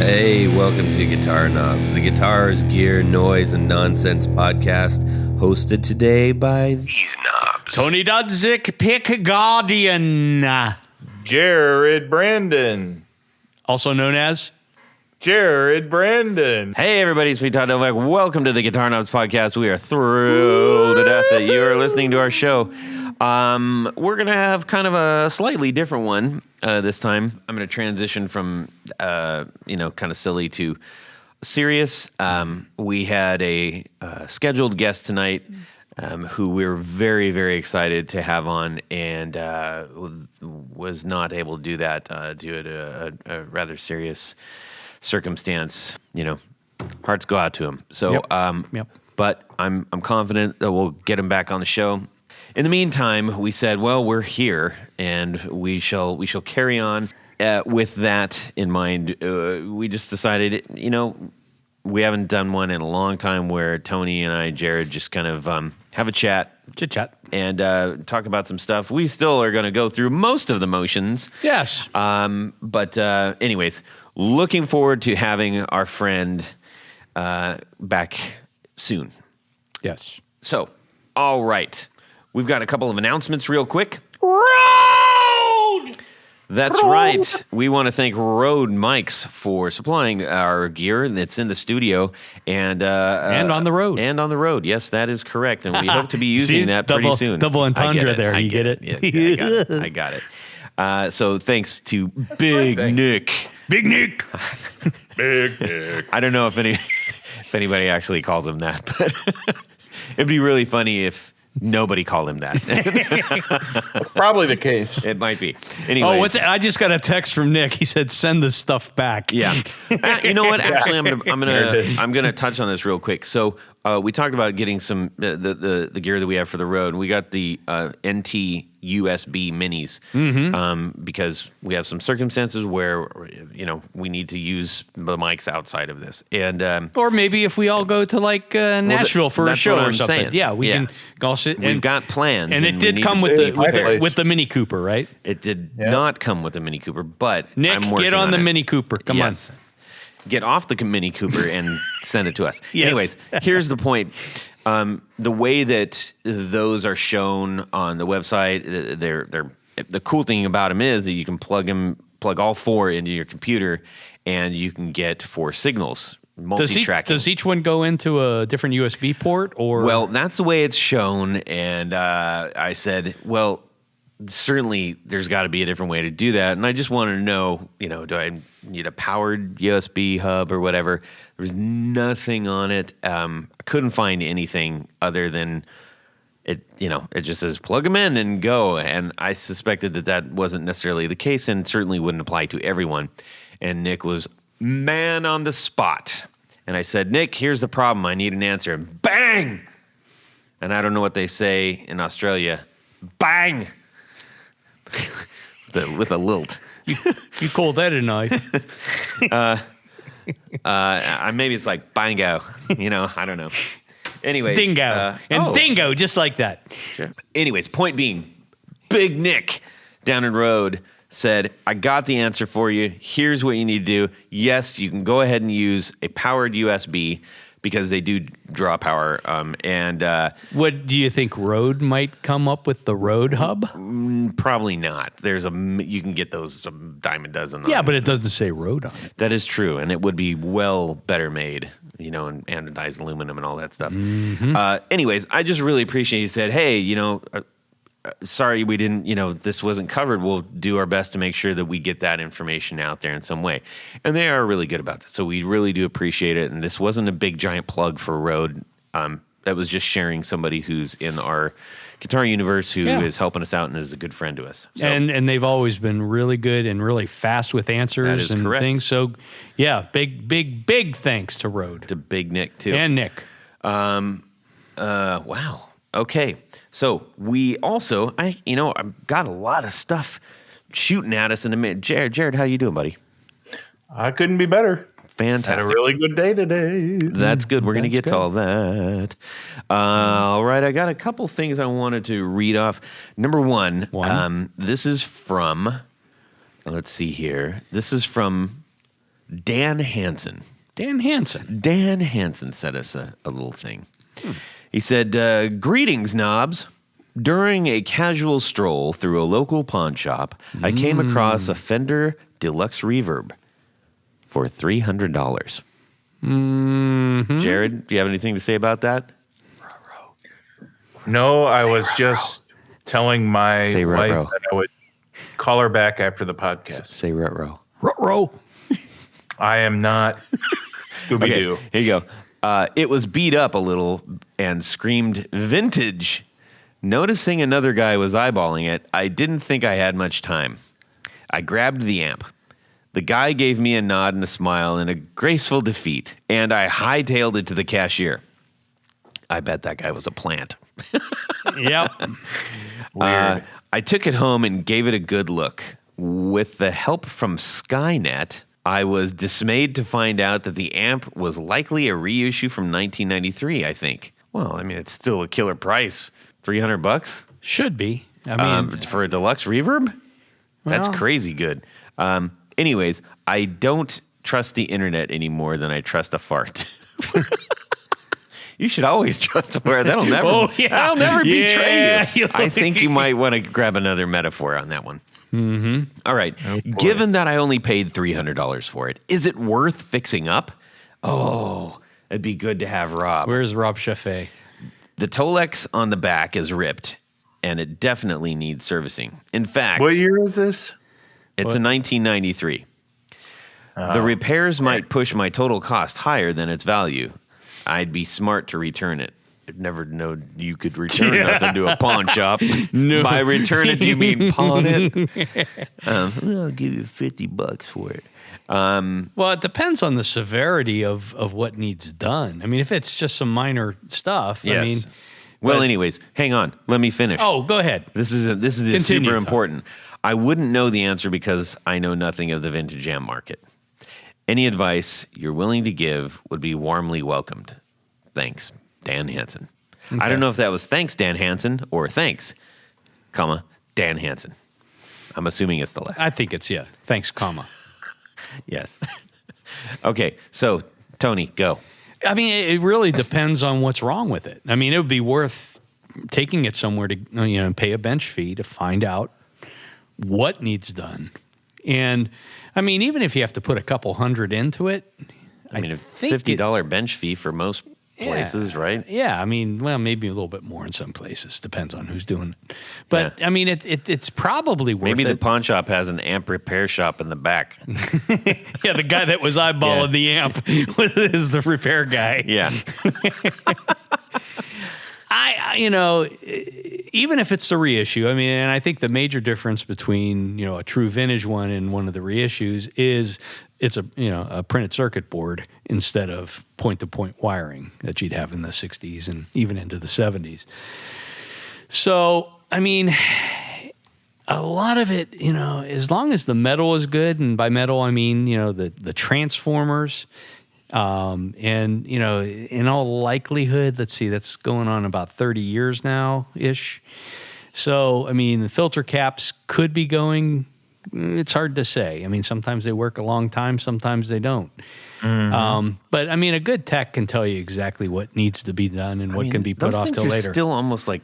Hey, welcome to Guitar Knobs, the guitars, gear, noise, and nonsense podcast, hosted today by these knobs. Tony Dudzik, Pick Guardian. Jared Brandon. Also known as Jared Brandon. Hey everybody, it's me, Todd Novak. Welcome to the Guitar Knobs podcast. We are thrilled to death that you are listening to our show. We're going to have kind of a slightly different one this time. I'm going to transition from, kind of silly to serious. We had a scheduled guest tonight who we're very, very excited to have on, and was not able to do that due to a rather serious circumstance. You know, hearts go out to him. So, Yep. But I'm confident that we'll get him back on the show. In the meantime, we said, well, we're here, and we shall carry on. With that in mind, we just decided, we haven't done one in a long time where Tony and I, Jared, just kind of have a chat. Chit-chat. And talk about some stuff. We still are going to go through most of the motions. Yes. But anyways, looking forward to having our friend back soon. Yes. So, all right. We've got a couple of announcements real quick. Road! That's right. We want to thank Rode Mics for supplying our gear that's in the studio and on the road. And on the road. Yes, that is correct. And we hope to be using that pretty soon. Double entendre there. You get it? Yeah, I got it. So thanks to Big Nick. Big Nick. Big Nick. I don't know if anybody actually calls him that, but it'd be really funny if nobody called him that. That's probably the case. It might be. Anyway. I just got a text from Nick. He said, "Send this stuff back." Yeah. You know what? Actually, I'm gonna touch on this real quick. So we talked about getting some the gear that we have for the road. We got the NT USB minis because we have some circumstances where we need to use the mics outside of this, and Or maybe if we all go to Nashville for a that's show what or I'm something. saying. Yeah, we can go sit. We've got plans, and it we did need come to- with the Mini Cooper, right? It did not come with the Mini Cooper, but Nick, I'm working get on the it. Mini Cooper. Come Yes. Get off the Mini Cooper and send it to us. Yes. Anyways, here's the point. The way that those are shown on the website, they're the cool thing about them is that you can plug all four into your computer, and you can get 4 signals. Multi-tracking. Does each one go into a different USB port, or? Well, that's the way it's shown, and I said, well, certainly there's got to be a different way to do that, and I just wanted to know, do I need a powered USB hub or whatever? There's nothing on it. I couldn't find anything other than it. It just says plug them in and go, and I suspected that wasn't necessarily the case, and certainly wouldn't apply to everyone. And Nick was man on the spot, and I said, Nick, here's the problem. I need an answer. And bang! And I don't know what they say in Australia. Bang! With a lilt. you call that a knife? Maybe it's like bango. I don't know. Anyways. Dingo. Dingo, just like that. Sure. Anyways, point being, Big Nick down the road said, I got the answer for you. Here's what you need to do. Yes, you can go ahead and use a powered USB because they do draw power. What do you think Rode might come up with, the Rode hub? Probably not. You can get those a dime a dozen. Yeah, but it doesn't say Rode on it. That is true, and it would be well better made, and anodized aluminum and all that stuff. Anyways, I just really appreciate you said, hey, sorry we didn't, this wasn't covered. We'll do our best to make sure that we get that information out there in some way. And they are really good about this. So we really do appreciate it. And this wasn't a big giant plug for Rode. That was just sharing somebody who's in our guitar universe who is helping us out and is a good friend to us. So, and they've always been really good and really fast with answers and correct. things. So yeah, big thanks to Rode. To Big Nick too. And Nick. Wow. Okay. So we also, I've got a lot of stuff shooting at us in a minute. Jared, how you doing, buddy? I couldn't be better. Fantastic. Had a really good day today. That's good. We're going to get to all that. All right. I got a couple things I wanted to read off. Number one. This is from, let's see here. This is from Dan Hansen. Dan Hansen. Dan Hansen sent us a little thing. He said, greetings, knobs. During a casual stroll through a local pawn shop, I came across a Fender Deluxe Reverb for $300. Mm-hmm. Jared, do you have anything to say about that? No, I was just telling my Say wife ruh-roh. that I would call her back after the podcast. Say ruh-roh. Ruh-roh. I am not Scooby-Doo. Okay, here you go. It was beat up a little and screamed vintage. Noticing another guy was eyeballing it, I didn't think I had much time. I grabbed the amp. The guy gave me a nod and a smile in a graceful defeat, and I hightailed it to the cashier. I bet that guy was a plant. Yep. Weird. I took it home and gave it a good look. With the help from Skynet, I was dismayed to find out that the amp was likely a reissue from 1993, I think. Well, I mean, it's still a killer price. $300? Should be. I mean, For a deluxe reverb? That's Well. crazy good. Anyways, I don't trust the internet any more than I trust a fart. You should always trust a fart. That'll never betray you. I think you might want to grab another metaphor on that one. Mm-hmm. All right. Given that I only paid $300 for it, is it worth fixing up? Oh, it'd be good to have Rob. where's Rob Chaffee? The Tolex on the back is ripped, and it definitely needs servicing. In fact, What year is this? it's a 1993. The repairs might push my total cost higher than its value. I'd be smart to return it. I'd never known you could return nothing to a pawn shop. No. By return it, do you mean pawn it? I'll give you $50 for it. Well, it depends on the severity of what needs done. I mean, if it's just some minor stuff, Yes. I mean, Well, but- anyways, hang on. Let me finish. oh, go ahead. This is Continue, super Todd. important. I wouldn't know the answer because I know nothing of the vintage amp market. Any advice you're willing to give would be warmly welcomed. Thanks, Dan Hansen. I don't know if that was thanks, Dan Hansen, or thanks, comma, Dan Hansen. I'm assuming it's the last. I think it's, yeah. Thanks, comma. Yes. Okay, so Tony, go. I mean, it really depends on what's wrong with it. I mean, it would be worth taking it somewhere to, pay a bench fee to find out what needs done. And I mean, even if you have to put a couple hundred into it, I mean, a think $50 bench fee for most places, right? Yeah, I mean, well, maybe a little bit more in some places. Depends on who's doing it. But Yeah. I mean, it's probably worth Maybe it. the pawn shop has an amp repair shop in the back. Yeah, the guy that was eyeballing the amp is the repair guy. Yeah. Even if it's the reissue, I mean, and I think the major difference between, a true vintage one and one of the reissues is it's a printed circuit board instead of point-to-point wiring that you'd have in the 60s and even into the 70s. So, I mean, a lot of it, as long as the metal is good, and by metal I mean, the transformers, and, in all likelihood, let's see, that's going on about 30 years now-ish. So, I mean, the filter caps could be going, it's hard to say. I mean, sometimes they work a long time, sometimes they don't. But, I mean, a good tech can tell you exactly what needs to be done and what can be put those off things till are later. Still almost like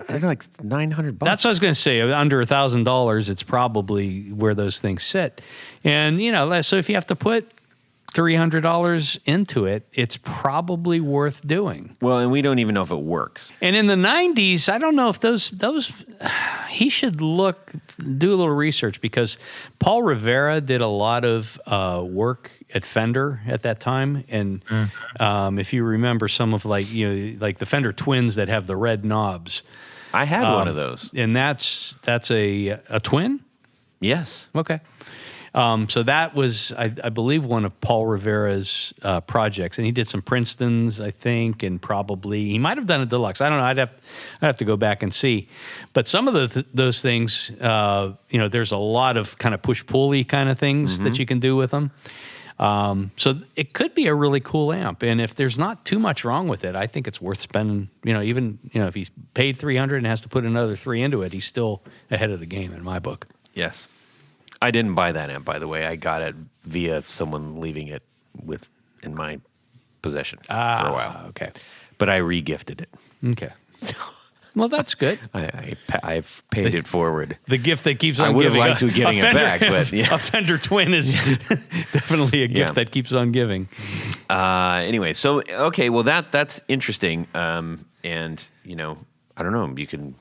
they're like $900. That's what I was going to say. Under $1,000, it's probably where those things sit. And, so if you have to put $300 into it, it's probably worth doing. Well, and we don't even know if it works. And in the 90s, I don't know if those he should do a little research, because Paul Rivera did a lot of work at Fender at that time. And if you remember some of like the Fender Twins that have the red knobs. I had one of those. And that's a twin? Yes. Okay. So that was, I believe, one of Paul Rivera's projects, and he did some Princetons, I think, and probably he might have done a deluxe. I don't know. I'd have to go back and see. But some of those things, there's a lot of kind of push-pulley kind of things that you can do with them. So it could be a really cool amp, and if there's not too much wrong with it, I think it's worth spending. Even if he's paid $300 and has to put another $300 into it, he's still ahead of the game in my book. Yes. I didn't buy that amp, by the way. I got it via someone leaving it in my possession for a while. Okay. But I re-gifted it. Okay. Well, that's good. I've paid it forward. The gift that keeps on I would have giving. liked to giving it back, but yeah. A Fender Twin is definitely a gift that keeps on giving. Anyway, so okay, well that's interesting. And I don't know. You can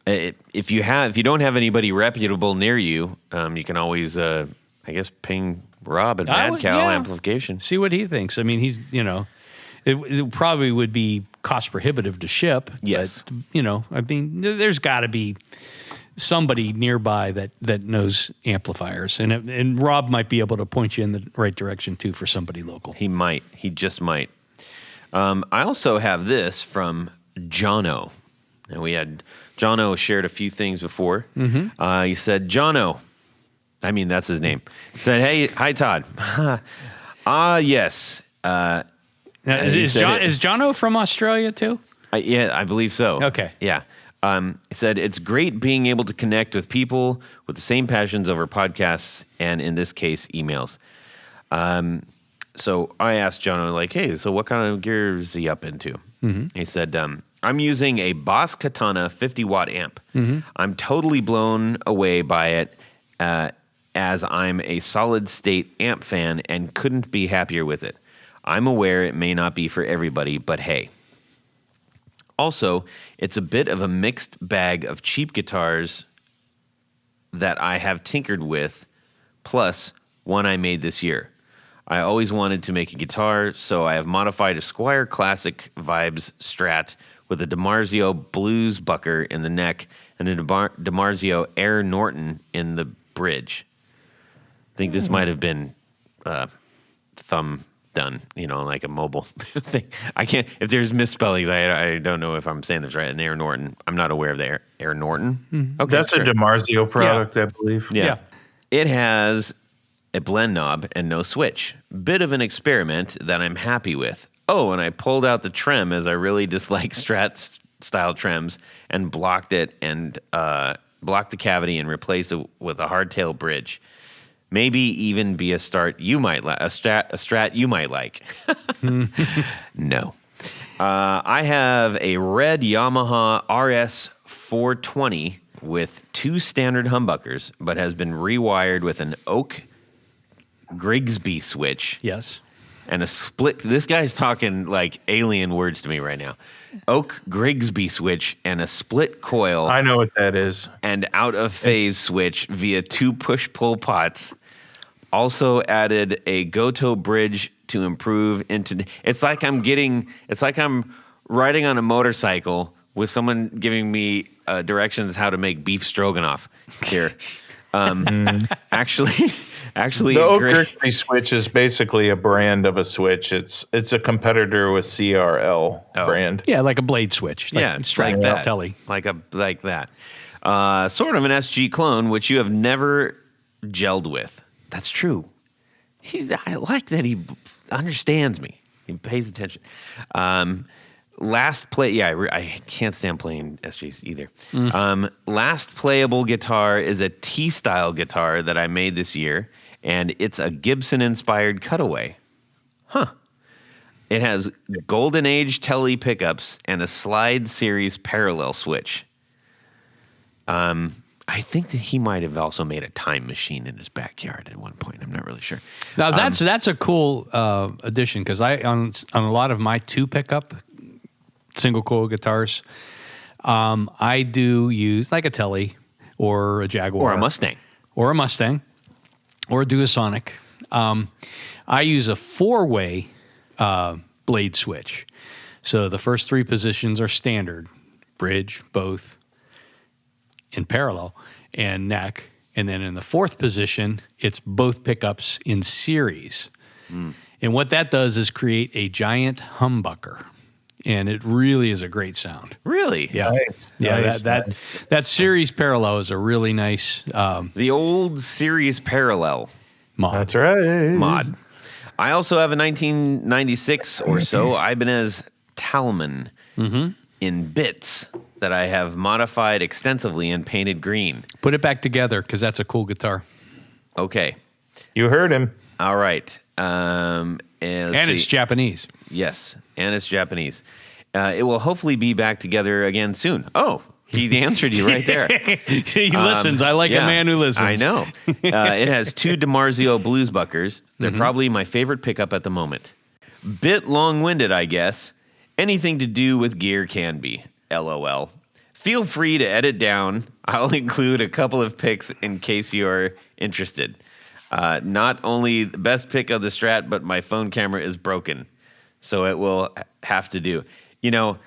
if you don't have anybody reputable near you, you can always I guess ping Rob at Mad Cow Amplification. See what he thinks. I mean, he's it probably would be cost prohibitive to ship. Yes. But, I mean, there's got to be somebody nearby that knows amplifiers, and Rob might be able to point you in the right direction too for somebody local. He might. He just might. I also have this from Jono, and we had Jono shared a few things before. Mm-hmm. He said, Jono, I mean that's his name. He said, "Hey, hi Todd." Yes. Now, is Jono from Australia too? Yeah, I believe so. Okay. Yeah. He said, it's great being able to connect with people with the same passions over podcasts and, in this case, emails. So I asked Jono, like, hey, so what kind of gear is he up into? Mm-hmm. He said, I'm using a Boss Katana 50-watt amp. Mm-hmm. I'm totally blown away by it as I'm a solid-state amp fan and couldn't be happier with it. I'm aware it may not be for everybody, but hey. Also, it's a bit of a mixed bag of cheap guitars that I have tinkered with, plus one I made this year. I always wanted to make a guitar, so I have modified a Squier Classic Vibes Strat with a DiMarzio Blues Bucker in the neck and a DiMarzio Air Norton in the bridge. I think this might have been thumb done, like a mobile thing. I can't, if there's misspellings, I don't know if I'm saying this right. An Air Norton. I'm not aware of the Air Norton. Mm-hmm. Okay, that's a DiMarzio product, I believe. Yeah. It has a blend knob and no switch. Bit of an experiment that I'm happy with. Oh, and I pulled out the trem as I really dislike Strat style trems and blocked it and blocked the cavity and replaced it with a hardtail bridge. Maybe even be a Strat you might like. A Strat you might like. No. I have a red Yamaha RS 420 with 2 standard humbuckers, but has been rewired with an Oak Grigsby switch. Yes. And a split. This guy's talking like alien words to me right now. Oak Grigsby switch and a split coil. I know what that is. And out of phase switch via 2 push-pull pots. Also added a Goto bridge to improve into. It's like I'm riding on a motorcycle with someone giving me directions how to make beef stroganoff here. Actually, the Oak Grigsby switch is basically a brand of a switch. It's a competitor with CRL brand. Yeah, like a blade switch. Like strike that telly. Like that. Sort of an SG clone, which you have never gelled with. That's true. I like that he understands me. He pays attention. Last play, I can't stand playing SGs either. Last playable guitar is a T-style guitar that I made this year, and it's a Gibson-inspired cutaway. Huh. It has Golden Age Telly pickups and a Slide Series parallel switch. I think that he might have also made a time machine in his backyard at one point. I'm not really sure. Now that's a cool addition because I on a lot of my 2 pickup single coil guitars, I do use like a Telly or a Jaguar or a Mustang or a Duosonic. I use a 4-way blade switch. So the first 3 positions are standard, bridge, both, in parallel, and neck. And then in the 4th position, it's both pickups in series. And what that does is create a giant humbucker. And it really is a great sound. Really? Yeah. Nice. Yeah, Nice. that series parallel is a really nice the old series parallel mod. That's right. mod. I also have a 1996 or so Ibanez Talman in bits that I have modified extensively and painted green. Put it back together because that's a cool guitar. Okay. You heard him. All right. And it's Japanese. Yes, and it's Japanese. It will hopefully be back together again soon. Oh, he answered you right there. He listens. I like a man who listens. I know. It has 2 DiMarzio Blues Buckers. They're probably my favorite pickup at the moment. Bit long-winded, I guess. Anything to do with gear can be. LOL. Feel free to edit down. I'll include a couple of pics in case you're interested. Not only the best pick of the Strat, but my phone camera is broken. So it will have to do. You know,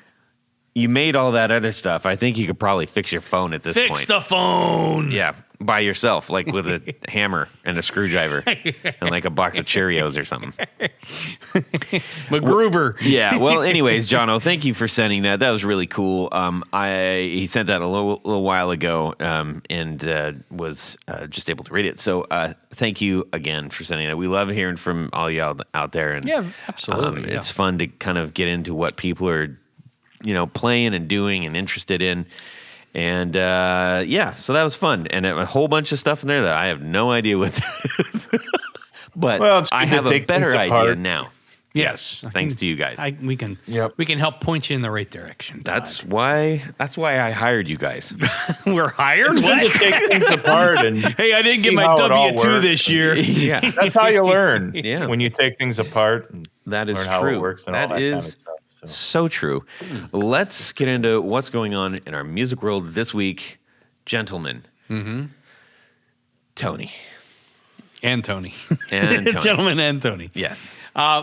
you made all that other stuff. I think you could probably fix your phone at this point. Fix the phone. Yeah, by yourself, like with a hammer and a screwdriver and like a box of Cheerios or something. MacGruber. Yeah. Well, anyways, Jono, thank you for sending that. That was really cool. He sent that a little while ago, and was just able to read it. So thank you again for sending that. We love hearing from all y'all out there. And Yeah, absolutely. it's fun to kind of get into what people are, playing and doing and interested in. And so that was fun. And a whole bunch of stuff in there that I have no idea what that is. But I have a better idea now. Yes. Thanks to you guys. We can help point you in the right direction. Todd. That's why I hired you guys. We're hired? To take things apart and hey, I didn't get see my how it all W-2 works. this year. Yeah. That's how you learn. Yeah. When you take things apart and That is learn true. how it works and all that kind of stuff. So true. Let's get into what's going on in our music world this week. Gentlemen. Mm-hmm. Tony. And Tony. Gentlemen and Tony. Yes.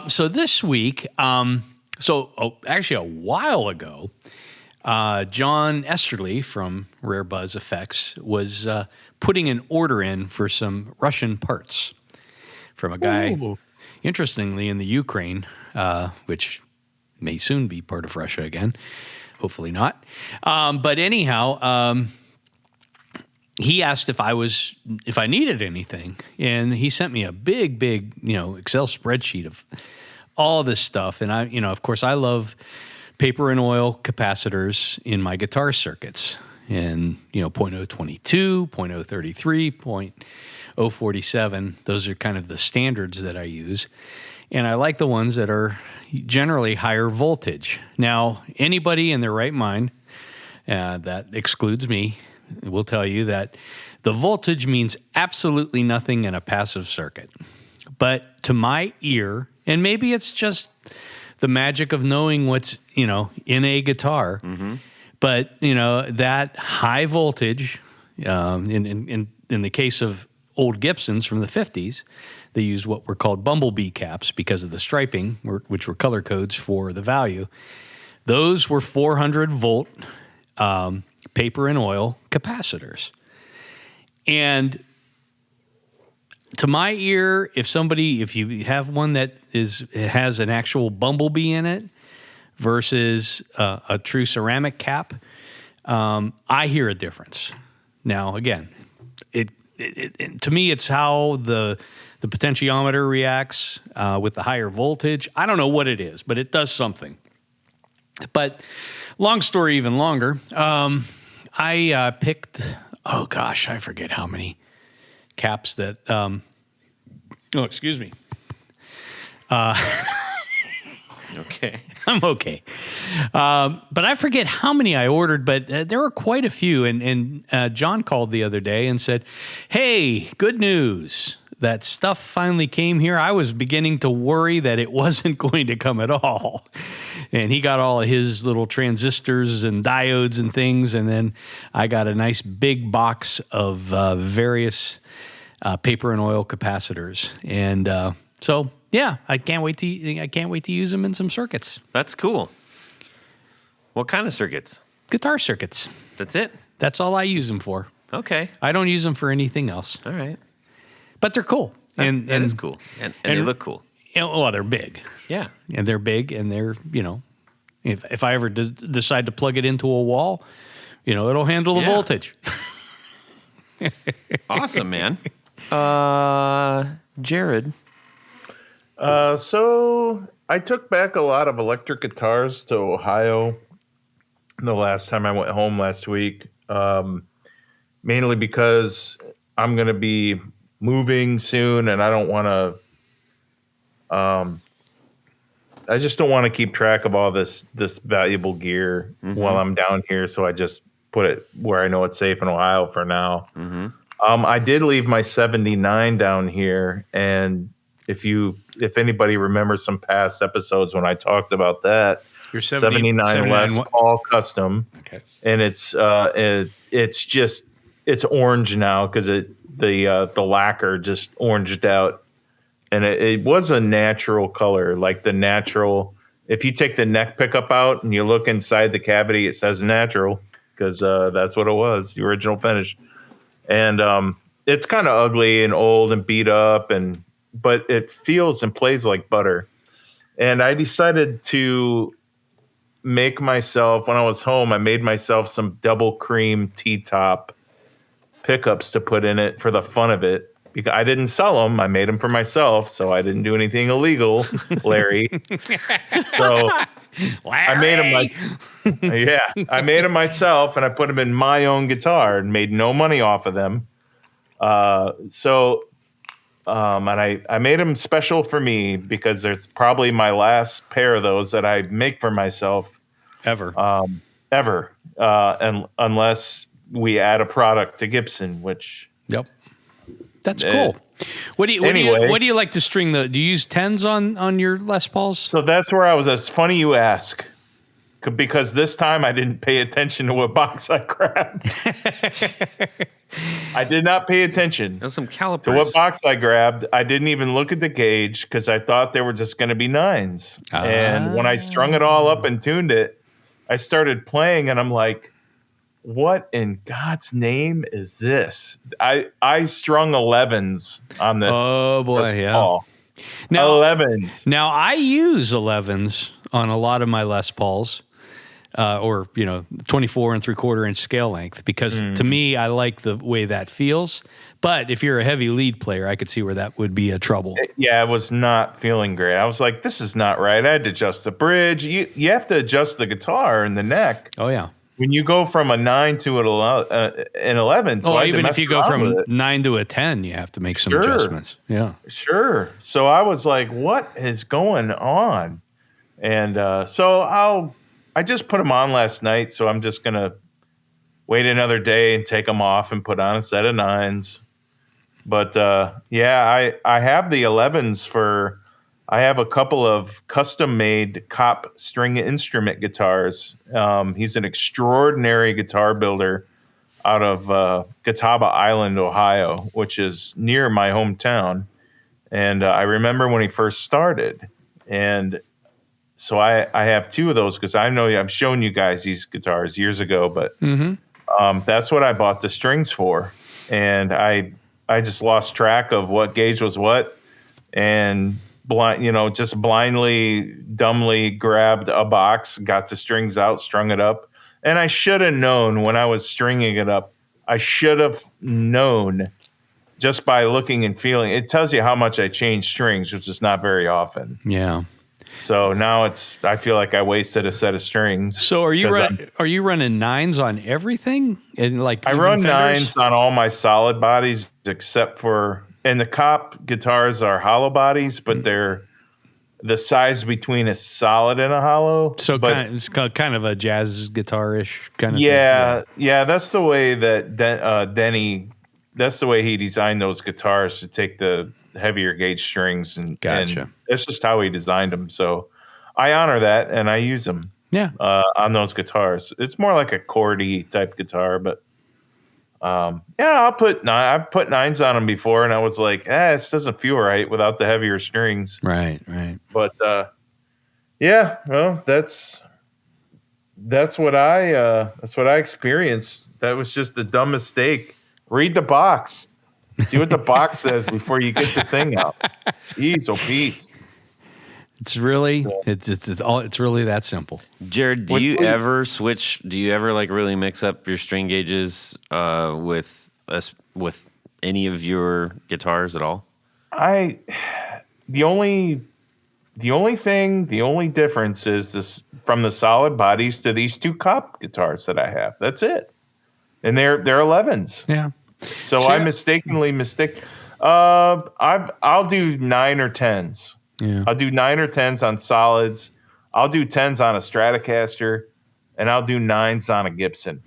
So this week, actually a while ago, John Esterly from Rare Buzz Effects was putting an order in for some Russian parts from a guy, interestingly, in the Ukraine, which may soon be part of Russia again. Hopefully not. But anyhow, he asked if I needed anything, and he sent me a big, Excel spreadsheet of all this stuff. And I, of course, I love paper and oil capacitors in my guitar circuits, and 0.022, 0.033, 0.047. Those are kind of the standards that I use, and I like the ones that are generally higher voltage. Now, anybody in their right mind, that excludes me, will tell you that the voltage means absolutely nothing in a passive circuit. But to my ear, and maybe it's just the magic of knowing what's, in a guitar, but, that high voltage, in the case of old Gibsons from the 50s, they used what were called bumblebee caps because of the striping, which were color codes for the value. Those were 400 volt paper and oil capacitors. And to my ear, if you have one that has an actual bumblebee in it versus a true ceramic cap, I hear a difference. Now, again, to me, it's how the potentiometer reacts with the higher voltage. I don't know what it is, but it does something. But long story even longer, I picked, I forget how many caps that, excuse me. Okay. I'm okay. But I forget how many I ordered, but there were quite a few. And John called the other day and said, hey, good news. That stuff finally came here. I was beginning to worry that it wasn't going to come at all. And he got all of his little transistors and diodes and things. And then I got a nice big box of various paper and oil capacitors. And so, yeah, I can't wait to use them in some circuits. That's cool. What kind of circuits? Guitar circuits. That's it? That's all I use them for. Okay. I don't use them for anything else. All right. But they're cool. That is cool. And they look cool. Well, they're big. Yeah. And they're big, and they're, if I ever decide to plug it into a wall, it'll handle the voltage. Awesome, man. Jared. So I took back a lot of electric guitars to Ohio the last time I went home last week, mainly because I'm going to be moving soon, and I don't want to. I just don't want to keep track of all this valuable gear while I'm down here. So I just put it where I know it's safe in Ohio for now. I did leave my 79 down here, and if anybody remembers some past episodes when I talked about that, Your 79 Les Paul Custom, and it's orange now because the lacquer just oranged out, and it was a natural color, like the natural. If you take the neck pickup out and you look inside the cavity, it says natural because that's what it was, the original finish. And it's kind of ugly and old and beat up, but it feels and plays like butter. And I decided to make myself, when I was home, I made myself some double cream T-top pickups to put in it for the fun of it. Because I didn't sell them, I made them for myself, so I didn't do anything illegal, Larry. So I made them I made them myself, and I put them in my own guitar and made no money off of them. And I made them special for me because there's probably my last pair of those that I make for myself ever. And unless we add a product to Gibson, which that's cool. What do you like to string do you use 10s on your Les Pauls? So that's where I was. It's funny you ask, because this time I didn't pay attention to what box I grabbed. I did not pay attention There's some calipers. to what box I grabbed. I didn't even look at the gauge because I thought they were just going to be 9s. And when I strung it all up and tuned it, I started playing, and I'm like, what in God's name is this? I strung 11s on this. Oh boy, this Paul. Now 11s. Now I use 11s on a lot of my Les Pauls, or 24 and 3/4 inch scale length, because to me I like the way that feels. But if you're a heavy lead player, I could see where that would be a trouble. Yeah, I was not feeling great. I was like, this is not right. I had to adjust the bridge. You have to adjust the guitar and the neck. Oh yeah. When you go from a 9 to an 11, so even if you go from 9 to a 10, you have to make some adjustments. Yeah, sure. So I was like, "What is going on?" And I just put them on last night. So I'm just gonna wait another day and take them off and put on a set of 9s. But I have the 11s I have a couple of custom-made Cop string instrument guitars. He's an extraordinary guitar builder out of Catawba Island, Ohio, which is near my hometown. And I remember when he first started. And so I have 2 of those because I know I've shown you guys these guitars years ago, but that's what I bought the strings for. And I just lost track of what gauge was what, and just blindly, dumbly grabbed a box, got the strings out, strung it up. And I should have known when I was stringing it up. I should have known just by looking and feeling. It tells you how much I change strings, which is not very often. Yeah. So now I feel like I wasted a set of strings. So are you running 9s on everything? And I run fenders? 9s on all my solid bodies except for. And the Cop guitars are hollow bodies, but they're the size between a solid and a hollow. So it's kind of a jazz guitar-ish kind of thing. Yeah. That's the way that Denny. That's the way he designed those guitars, to take the heavier gauge strings and gotcha. And that's just how he designed them. So I honor that, and I use them. Yeah. On those guitars, it's more like a chordy type guitar, but. I put 9s on them before, and I was like, this doesn't feel right without the heavier strings. Right. But well, that's what I experienced. That was just the dumb mistake. Read the box. See what the box says before you get the thing out. Jeez, Pete. It's really it's really that simple. Jared, do you ever really mix up your string gauges with any of your guitars at all? The only difference is this from the solid bodies to these 2 Cop guitars that I have. That's it. And they're 11s. Yeah. So I mistakenly I'll do 9 or 10s. Yeah. I'll do 9 or 10s on solids. I'll do 10s on a Stratocaster, and I'll do 9s on a Gibson.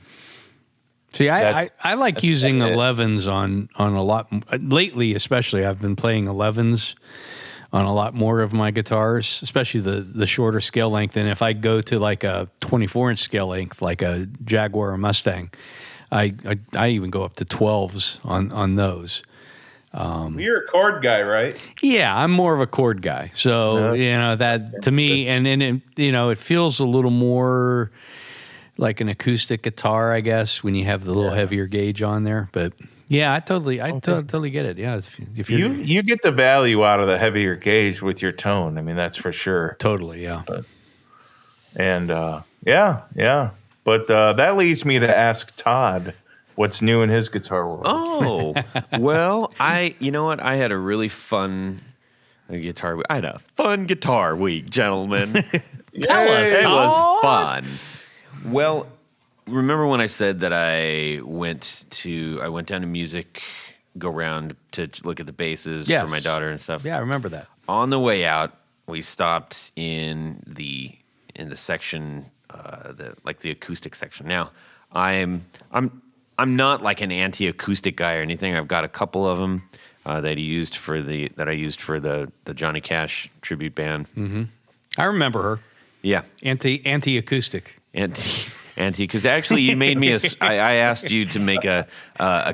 See, I That's- like that's using kinda it. 11s on a lot lately, especially. I've been playing 11s on a lot more of my guitars, especially the shorter scale length. And if I go to like a 24-inch scale length, like a Jaguar or Mustang, I even go up to 12s on those. You're a chord guy, right? Yeah, I'm more of a chord guy. So, that to me, and it, it feels a little more like an acoustic guitar, I guess, when you have the little heavier gauge on there. But yeah, I totally get it. Yeah. If You get the value out of the heavier gauge with your tone. I mean, that's for sure. totally, yeah. And yeah. But that leads me to ask Todd what's new in his guitar world. Oh, well, you know what? I had a really fun guitar week. I had a fun guitar week, gentlemen. Tell us, It Todd. was fun. Well, remember when I said that I went down to music go round to look at the basses Yes. for my daughter and stuff? Yeah, I remember that. On the way out, we stopped in the section, the acoustic section. Now, I'm not like an anti-acoustic guy or anything. I've got a couple of them that I used for the Johnny Cash tribute band. Mm-hmm. I remember her. Yeah, Anti-acoustic. because actually you made me I asked you to make a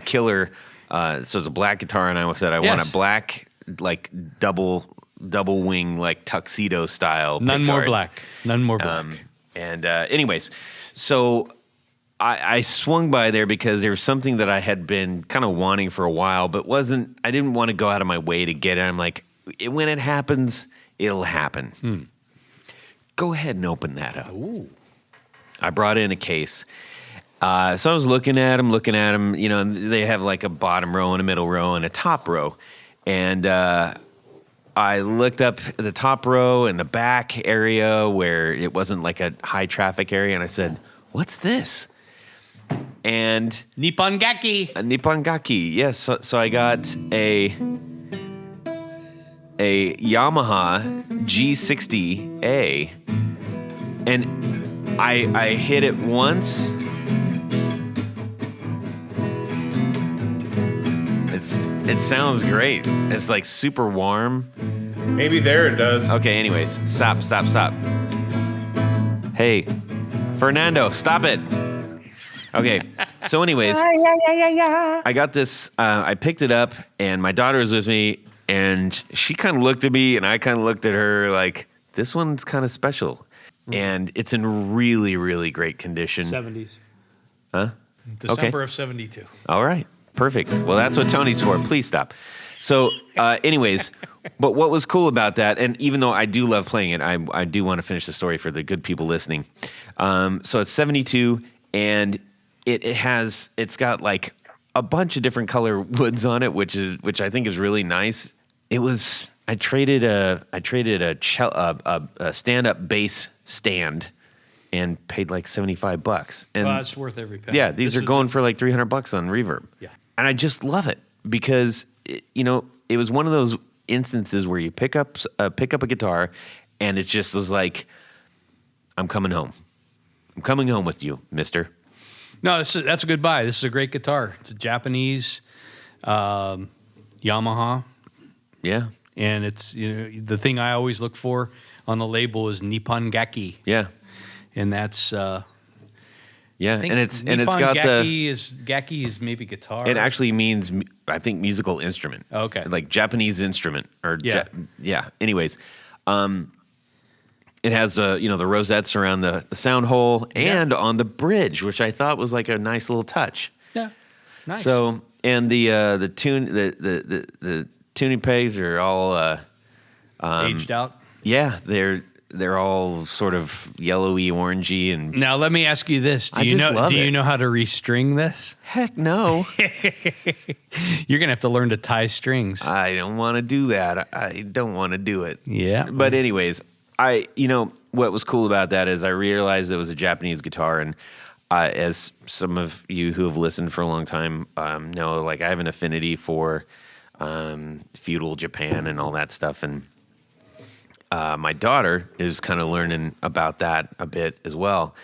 killer. So it's a black guitar, and I said I want a black like double wing like tuxedo style. None more pickguard. black. None more black. Anyways, so I swung by there because there was something that I had been kind of wanting for a while, but I didn't want to go out of my way to get it. I'm like, when it happens, it'll happen. Go ahead and open that up. Ooh. I brought in a case. So I was looking at them. And they have like a bottom row and a middle row and a top row. And I looked up at the top row and the back area where it wasn't like a high traffic area. And I said, what's this? And Nippon Gaki. a Nippon Gaki, yes. So I got a Yamaha G60A, and I hit it once. It sounds great. It's like super warm. Maybe there it does. Okay, anyways, stop. Hey, Fernando, stop it. Okay, so anyways, I got this, I picked it up, and my daughter was with me, and she kind of looked at me, and I kind of looked at her like, this one's kind of special. And it's in really, really great condition. 70s. Huh? December of 72. All right. Perfect. Well, that's what Tony's for. Please stop. So, anyways, but what was cool about that, and even though I do love playing it, I do want to finish the story for the good people listening. So it's 72, and it's got like a bunch of different color woods on it, which I think is really nice. I traded a stand-up bass stand and paid like $75. And It's worth every penny. yeah, these are going for like $300 on Reverb. Yeah. And I just love it because it was one of those instances where you pick up a guitar and it just was like, I'm coming home. I'm coming home with you, mister. No, that's a good buy. This is a great guitar. It's a Japanese Yamaha, Yeah. and it's the thing I always look for on the label is Nippon Gaki, Yeah. and that's Yeah. I think And it's Nippon got Gaki is maybe guitar. it actually means, I think, musical instrument. Okay. Like Japanese instrument or Yeah. Anyways, it has the rosettes around the sound hole and on the bridge, which I thought was like a nice little touch. Yeah, nice. So, and the tuning pegs are all aged out. yeah, they're all sort of yellowy, orangey, and Now let me ask you this: I just love Do it. you know how to restring this? heck no. You're gonna have to learn to tie strings. I don't want to do that. I don't want to do it. Yeah, But anyways, what was cool about that is I realized it was a Japanese guitar, and as some of you who have listened for a long time know, like I have an affinity for feudal Japan and all that stuff. And my daughter is kind of learning about that a bit as well.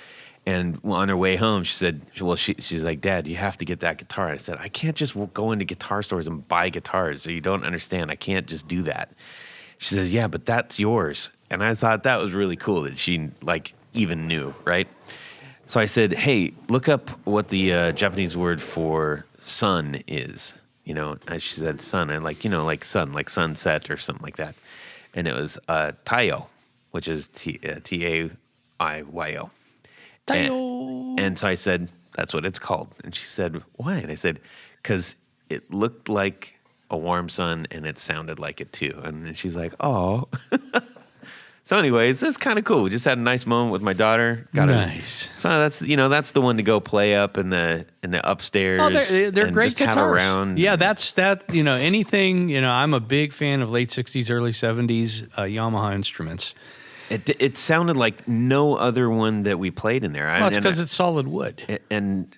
And on her way home, she said, well, she's like, Dad, you have to get that guitar. I said, I can't just go into guitar stores and buy guitars. So you don't understand. I can't just do that. She says, yeah, but that's yours. And I thought that was really cool that she like even knew, right? So I said, hey, look up what the Japanese word for sun is. You know, and she said sun. And like, you know, like sun, like sunset or something like that. And it was taiyo, which is Taiyo. And so I said, that's what it's called. And she said, why? And I said, because it looked like a warm sun and it sounded like it too. And then she's like, oh. So anyways, it's kind of cool. We just had a nice moment with my daughter. Nice. So that's, you know, that's the one to go play up in the upstairs. Oh, they're and great just guitars. Have around. Yeah, you know, anything, you know, I'm a big fan of late 60s, early 70s Yamaha instruments. It sounded like no other one that we played in there. Well, it's because it's solid wood. And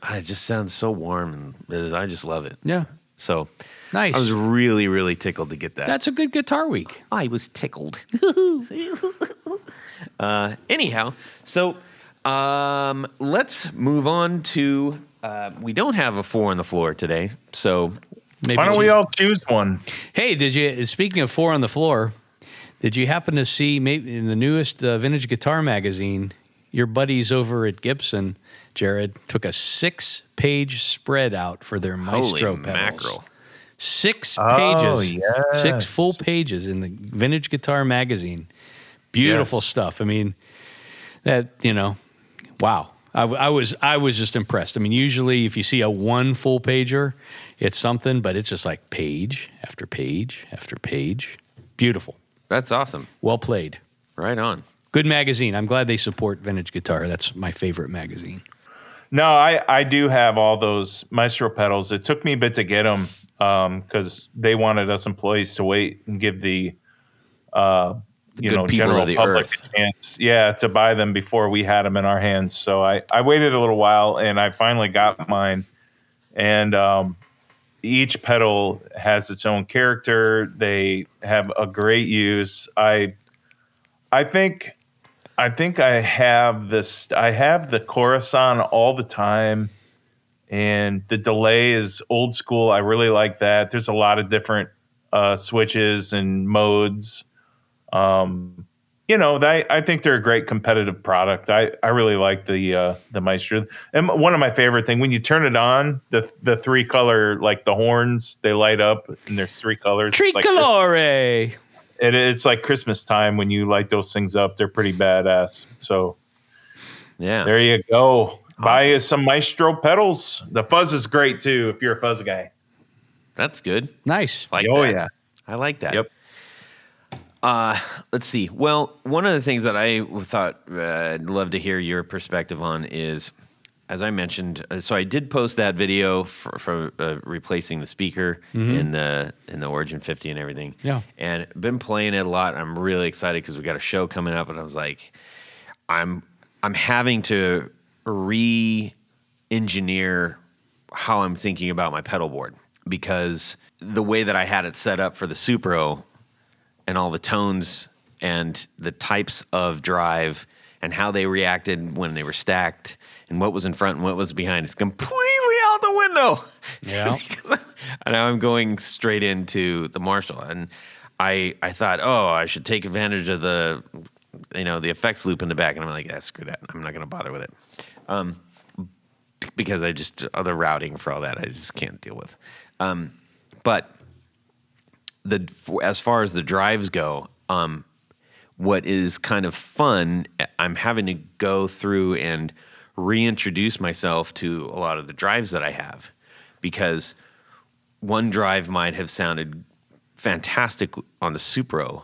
it just sounds so warm, and I just love it. Yeah. So nice. I was really, really tickled to get that. That's a good guitar week. I was tickled. Anyhow, so let's move on to. We don't have a 4 on the floor today, so Maybe why don't we all choose one? Hey, speaking of 4 on the floor, did you happen to see maybe in the newest Vintage Guitar magazine, your buddies over at Gibson, Jared, took a 6-page spread out for their Maestro holy pedals. mackerel. 6 Oh, pages, yes. 6 full pages in the Vintage Guitar magazine. Beautiful Yes. stuff. I mean, that, you know, wow. I was just impressed. I mean, usually if you see a 1 full pager, it's something, but it's just like page after page after page. Beautiful. That's awesome. Well played. Right on. Good magazine. I'm glad they support Vintage Guitar. That's my favorite magazine. No, I do have all those Maestro pedals. It took me a bit to get them because they wanted us employees to wait and give the people general of the public earth. a chance, to buy them before we had them in our hands. So I waited a little while and I finally got mine. And each pedal has its own character. They have a great use. I think I have this. I have the chorus on all the time, and the delay is old school. I really like that. There's a lot of different switches and modes. I think they're a great competitive product. I really like the Maestro. And one of my favorite thing when you turn it on, the 3-color, like the horns, they light up, and there's 3 colors. Tricolore. It's like Christmas time when you light those things up. They're pretty badass. So Yeah. there you go. Buy you some Maestro pedals. The fuzz is great too if you're a fuzz guy. That's good. Nice. Like Oh that. yeah. I like that. Yep. Let's see. Well, one of the things that I thought I'd love to hear your perspective on is, as I mentioned, so I did post that video for replacing the speaker in the Origin 50 and everything. Yeah. And been playing it a lot. I'm really excited because we got a show coming up, and I was like, I'm having to re-engineer how I'm thinking about my pedal board, because the way that I had it set up for the Super-O and all the tones and the types of drive and how they reacted when they were stacked and what was in front and what was behind, it's completely out the window. Yeah. Because now I'm going straight into the Marshall. And I thought, I should take advantage of the effects loop in the back. And I'm like, screw that. I'm not going to bother with it. Because the routing for all that, I just can't deal with. But as far as the drives go, what is kind of fun, I'm having to go through and reintroduce myself to a lot of the drives that I have, because one drive might have sounded fantastic on the Super-O.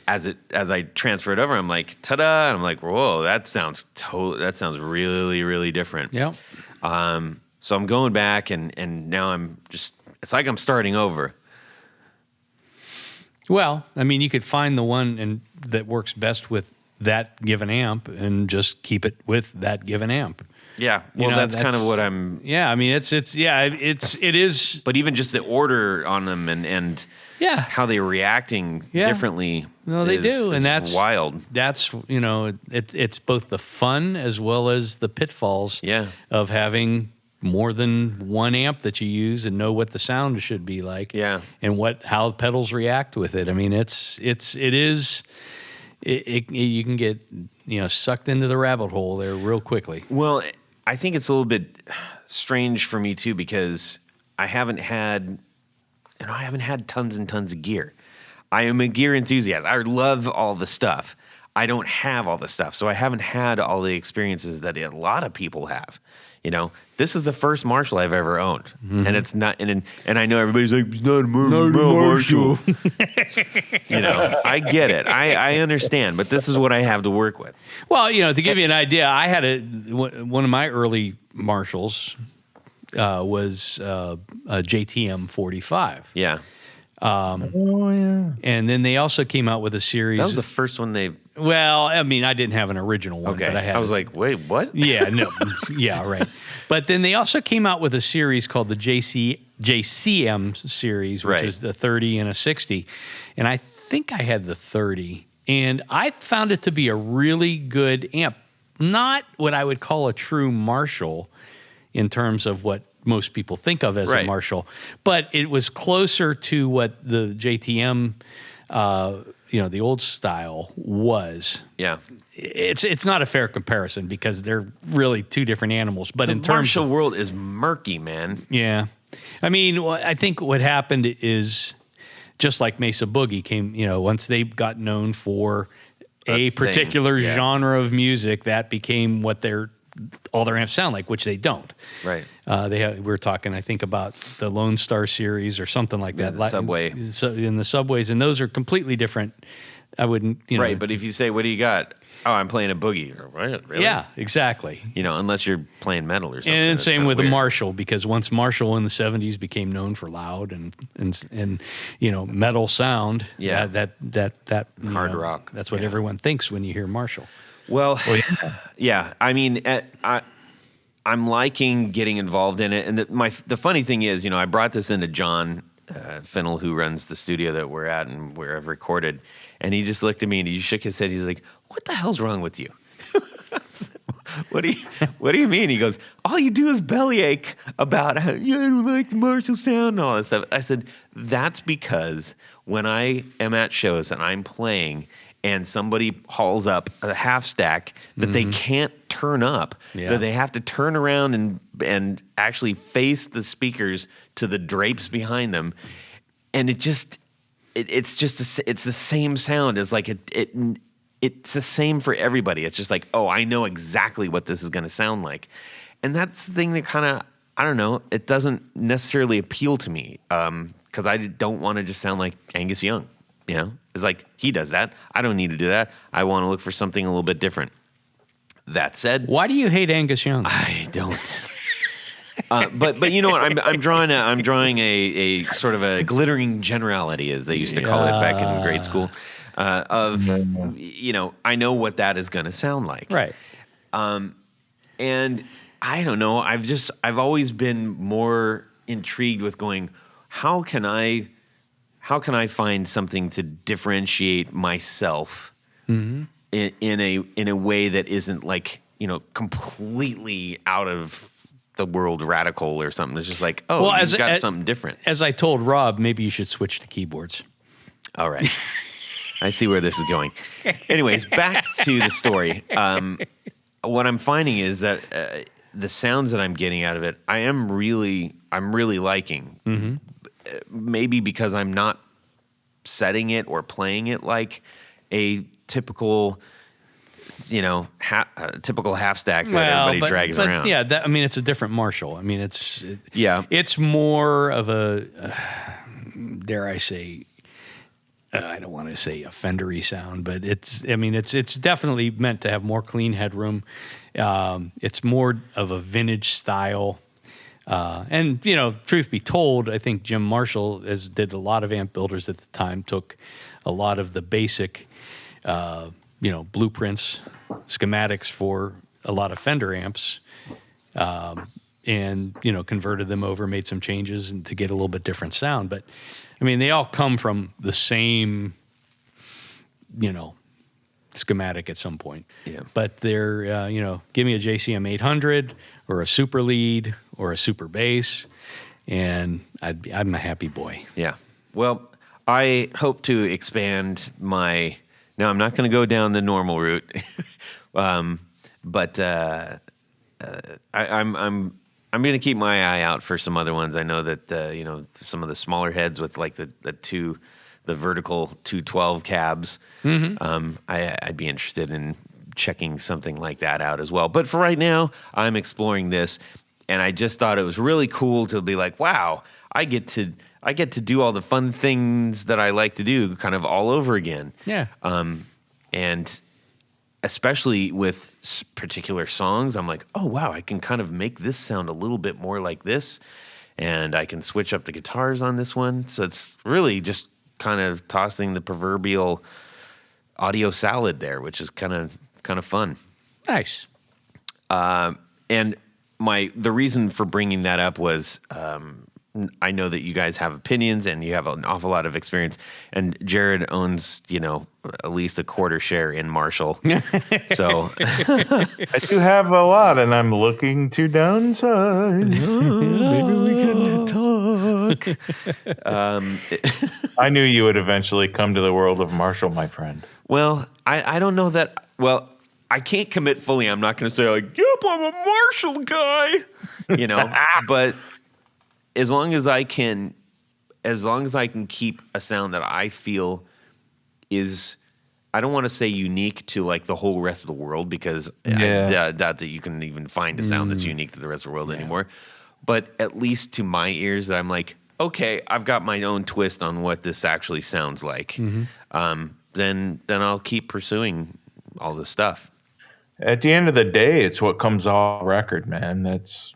As I transfer it over, I'm like, ta-da! And I'm like, whoa, that sounds really, really different. Yeah. So I'm going back, and now it's like I'm starting over. Well, I mean, you could find the one that works best with that given amp and just keep it with that given amp. Yeah. Well, that's kind of what I'm. Yeah, I mean, it is. But even just the order on them and Yeah. how they're reacting differently. No, they do, and that's wild. That's it's both the fun as well as the pitfalls. Yeah. Of having more than one amp that you use and know what the sound should be like. Yeah. And how pedals react with it. I mean, you can get sucked into the rabbit hole there real quickly. Well, I think it's a little bit strange for me too because I haven't had tons and tons of gear. I am a gear enthusiast. I love all the stuff. I don't have all the stuff, so I haven't had all the experiences that a lot of people have. This is the first Marshall I've ever owned, and it's not. And I know everybody's like, "It's not a Marshall." I get it. I understand, but this is what I have to work with. Well, to give you an idea, I had one of my early Marshalls was a JTM 45. Yeah. And then they also came out with a series. That was the first one they. Well, I mean, I didn't have an original one, Okay. but I had. I was like, wait, what? Yeah, no, yeah, right. But then they also came out with a series called the JCM series, which is the 30 and a 60, and I think I had the 30, and I found it to be a really good amp. Not what I would call a true Marshall in terms of what most people think of as a Marshall, but it was closer to what the JTM, the old style was. Yeah. It's not a fair comparison because they're really two different animals. But the in terms Marshall of, world is murky, man. Yeah. I mean, I think what happened is just like Mesa Boogie came, once they got known for a particular genre of music, that became what all their amps sound like, which they don't. Right. We were talking, I think, about the Lone Star series or something like that. The Subway. So in the Subways, and those are completely different. I wouldn't, Right, but if you say, what do you got? Oh, I'm playing a boogie. Really? Yeah, exactly. Unless you're playing metal or something. And same with the Marshall, because once Marshall in the 70s became known for loud and metal sound, that hard rock. That's what everyone thinks when you hear Marshall. Well, yeah. I mean, I'm liking getting involved in it, and the funny thing is, I brought this into John Fennell, who runs the studio that we're at and where I've recorded, and he just looked at me and he shook his head. He's like, "What the hell's wrong with you?" What do you mean? He goes, "All you do is bellyache about how you don't like the Marshall sound and all that stuff." I said, "That's because when I am at shows and I'm playing." And somebody hauls up a half stack that they can't turn up, that they have to turn around and actually face the speakers to the drapes behind them, and it's the same sound as like it's the same for everybody. It's just like, oh, I know exactly what this is going to sound like, and that's the thing that kind of, I don't know, it doesn't necessarily appeal to me because I don't want to just sound like Angus Young. It's like he does that. I don't need to do that. I want to look for something a little bit different. That said, why do you hate Angus Young? I don't. But you know what? I'm drawing a sort of a glittering generality, as they used to call it back in grade school. I know what that is going to sound like. Right. And I don't know. I've always been more intrigued with going, how can I find something to differentiate myself in a way that isn't like, completely out of the world radical or something? It's just like, you've got something different. As I told Rob, maybe you should switch to keyboards. All right. I see where this is going. Anyways, back to the story. What I'm finding is that the sounds that I'm getting out of it, I'm really liking. Mm-hmm. Maybe because I'm not setting it or playing it like a typical, typical half stack that everybody drags around. Yeah, it's a different Marshall. I mean, it's more of a, dare I say, I don't want to say a Fender-y sound, but it's definitely meant to have more clean headroom. It's more of a vintage style. And truth be told, I think Jim Marshall, as did a lot of amp builders at the time, took a lot of the basic, blueprints, schematics for a lot of Fender amps, and converted them over, made some changes and to get a little bit different sound. But I mean, they all come from the same, schematic at some point. Yeah. But they're, give me a JCM 800 or a super lead or a super bass, and I'm a happy boy. Yeah. Well, I hope to expand my. Now, I'm not going to go down the normal route, but I'm going to keep my eye out for some other ones. I know that some of the smaller heads with like the vertical 212 cabs. Mm-hmm. I'd be interested in checking something like that out as well. But for right now, I'm exploring this, and I just thought it was really cool to be like, wow, I get to do all the fun things that I like to do kind of all over again. Yeah. And especially with particular songs, I'm like, oh, wow, I can kind of make this sound a little bit more like this, and I can switch up the guitars on this one. So it's really just kind of tossing the proverbial audio salad there, which is kind of fun. Nice. And the reason for bringing that up was I know that you guys have opinions and you have an awful lot of experience, and Jared owns, at least a quarter share in Marshall. So I do have a lot, and I'm looking to downsize. Maybe we could talk. I knew you would eventually come to the world of Marshall, my friend. Well, I don't know that. Well, I can't commit fully. I'm not going to say like, yep, I'm a Marshall guy, but as long as I can keep a sound that I feel is, I don't want to say unique to like the whole rest of the world, because I doubt that you can even find a sound that's unique to the rest of the world anymore. But at least to my ears, that I'm like, okay, I've got my own twist on what this actually sounds like. Mm-hmm. Then I'll keep pursuing all this stuff. At the end of the day, it's what comes off record, man. That's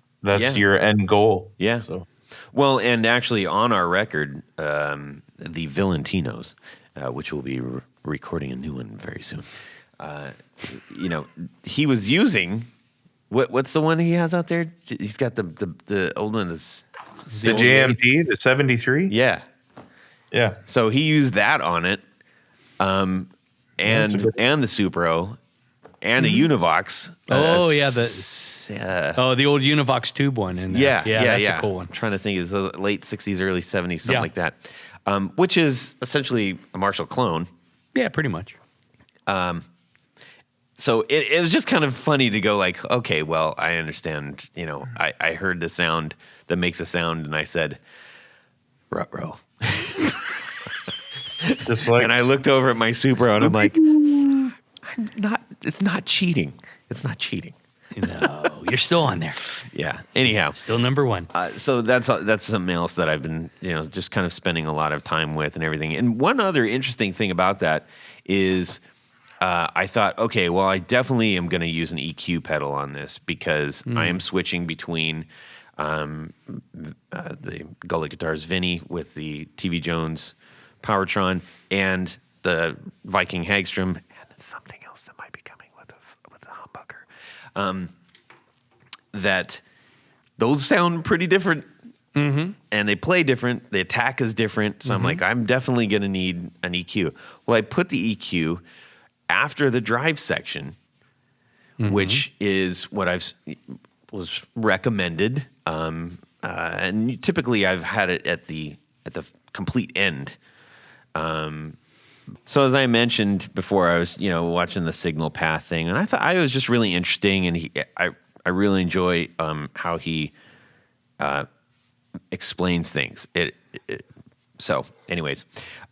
your end goal. Yeah. So. Well, and actually on our record, the Valentinos, which we'll be recording a new one very soon. He was using what's the one he has out there? He's got the old one. The JMP, the 73. Yeah. So he used that on it, and the Supro, and a Univox. The old Univox tube one. That's a cool one. I'm trying to think, it's the late 60s, early 70s, something like that, which is essentially a Marshall clone. Yeah, pretty much. So it was just kind of funny to go like, okay, well, I understand. I heard the sound that makes a sound, and I said, ruh-roh. Just like, and I looked over at my Supro, and I'm like, it's not cheating. It's not cheating. No, you're still on there. Yeah. Anyhow, still number one. So that's something else that I've been, just kind of spending a lot of time with and everything. And one other interesting thing about that is, I thought, okay, well, I definitely am going to use an EQ pedal on this, because I am switching between the Gullet Guitars Vinny with the TV Jones Powertron and the Viking Hagstrom, and then something else that might be coming with the humbucker. That those sound pretty different, and they play different. The attack is different. So I'm like, I'm definitely going to need an EQ. Well, I put the EQ after the drive section, which is what was recommended. And typically I've had it at the complete end. So as I mentioned before, I was, watching the signal path thing, and I thought I was just really interesting, and I really enjoy how he explains things. So, anyways,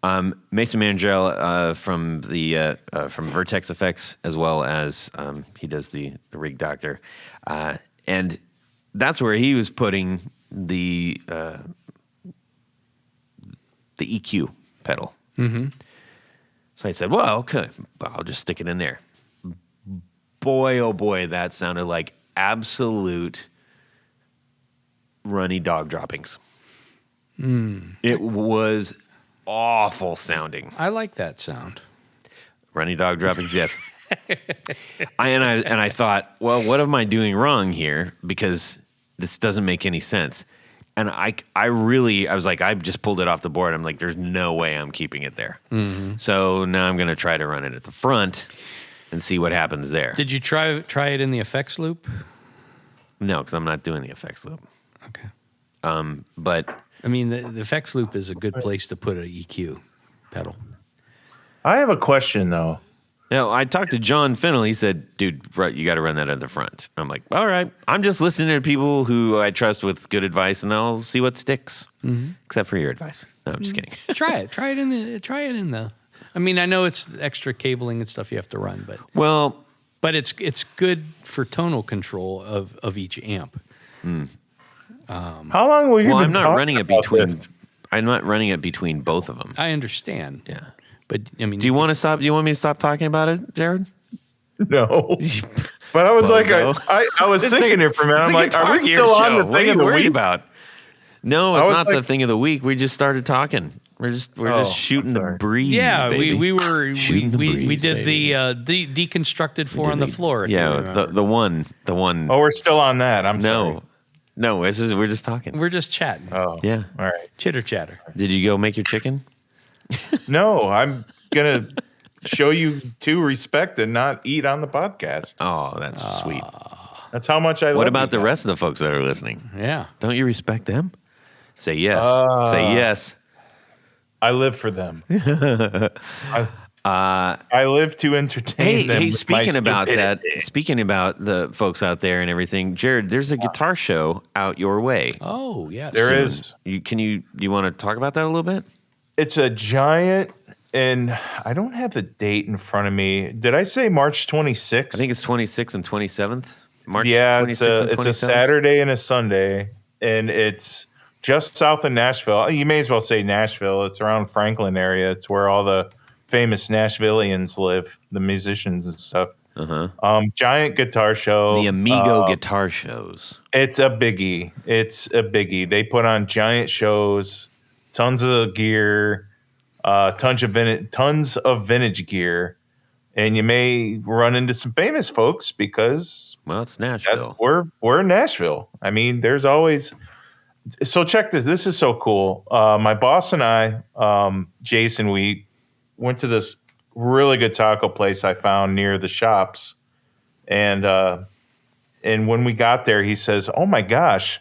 Mason Mandrell from Vertex Effects, as well as he does the Rig Doctor, and that's where he was putting the EQ pedal. Mm-hmm. So I said, well, okay, I'll just stick it in there. Boy, oh boy, that sounded like absolute runny dog droppings. It was awful sounding. I like that sound. Runny dog droppings, yes. I thought, well, what am I doing wrong here? Because this doesn't make any sense. And I was like, I just pulled it off the board. I'm like, there's no way I'm keeping it there. Mm-hmm. So now I'm going to try to run it at the front and see what happens there. Did you try it in the effects loop? No, because I'm not doing the effects loop. Okay. But I mean, the effects loop is a good place to put an EQ pedal. I have a question though. no, I talked to John Fennell. He said, dude, right, you got to run that at the front. I'm like, all right. I'm just listening to people who I trust with good advice, and I'll see what sticks. Mm-hmm. Except for your advice. No, I'm just kidding. Try it. Try it in the. I mean, I know it's extra cabling and stuff you have to run, but it's good for tonal control of each amp. How long will you? Well, I'm not running it between. This? I'm not running it between both of them. I understand. Yeah. But I mean, Do you want to stop? Do you want me to stop talking about it, Jared? No. But I was like, I was thinking it for a minute. I'm like, are we still on the thing of the week? About? No, it's not the thing of the week. We just started talking. We're just shooting the breeze. Yeah, baby. we were shooting the breeze, we did baby. the deconstructed four on the floor. Yeah, the one. Oh, we're still on that. I'm sorry. No, we're just talking. We're just chatting. Oh, yeah. All right. Chitter chatter. Did you go make your chicken? No, I'm gonna show you two respect and not eat on the podcast. Oh, that's sweet. That's how much I love What about you the guys. rest of the folks that are listening? Yeah. Don't you respect them? Say yes. Say yes. I live for them. I live to entertain them. Hey, with speaking my about that, stupidity. speaking about the folks out there and everything, Jared, there's a guitar show out your way. Oh, yes. There soon. is. Do you want to talk about that a little bit? It's a giant, and I don't have the date in front of me. Did I say March 26th? I think it's 26th and 27th. March. Yeah, 26th and it's a 27th? Saturday and a Sunday, and it's just south of Nashville. You may as well say Nashville. It's around Franklin area. It's where all the famous Nashvillians live, the musicians and stuff. Giant guitar show. The Amigo guitar shows. It's a biggie. They put on giant shows, tons of gear, tons of vintage gear, and you may run into some famous folks because Well, it's Nashville. we're in Nashville. I mean, there's always. So check this. This is so cool. My boss and I, Jason, we went to this really good taco place I found near the shops, and when we got there, he says, "Oh my gosh,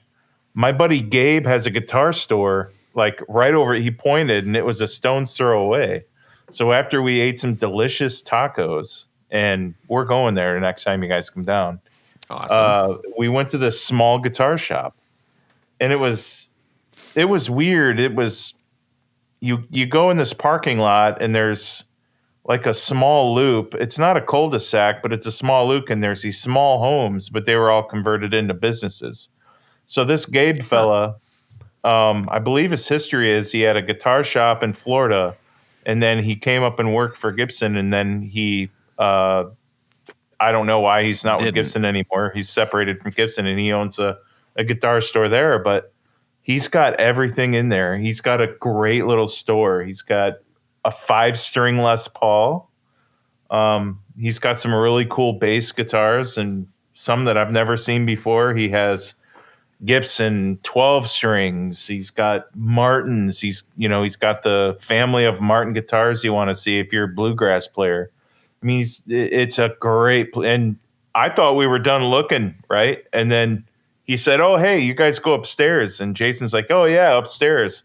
my buddy Gabe has a guitar store like right over." He pointed, and it was a stone's throw away. So after we ate some delicious tacos, and we're going there the next time you guys come down. Awesome. We went to this small guitar shop, and it was weird. It was you go in this parking lot, and there's like a small loop. It's not a cul-de-sac, but it's a small loop, and there's these small homes, but they were all converted into businesses. So this Gabe fella, I believe his history is he had a guitar shop in Florida, and then he came up and worked for Gibson, and then he I don't know why he's not with Gibson anymore. He's separated from Gibson, and he owns a guitar store there, but he's got everything in there. He's got a great little store. He's got a 5-string Les Paul. He's got some really cool bass guitars and some that I've never seen before. He has Gibson 12 strings. He's got Martins. He's got the family of Martin guitars you want to see if you're a bluegrass player. I mean, it's a great, and I thought we were done looking, right? And then he said, "Oh, hey, you guys go upstairs." And Jason's like, "Oh yeah, upstairs."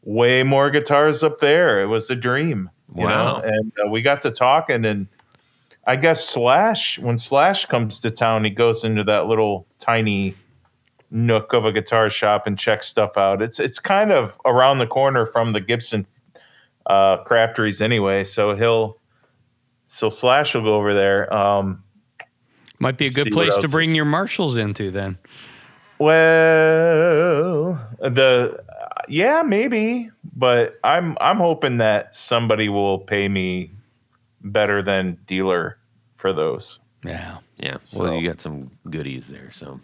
Way more guitars up there. It was a dream. You know? And we got to talking, and I guess when Slash comes to town, he goes into that little tiny nook of a guitar shop and checks stuff out. It's kind of around the corner from the Gibson crafteries anyway. So Slash will go over there. Might be a good place to bring your Marshalls into then. Well, yeah, maybe, but I'm hoping that somebody will pay me better than dealer for those. Yeah. Yeah. Well, you got some goodies there, so.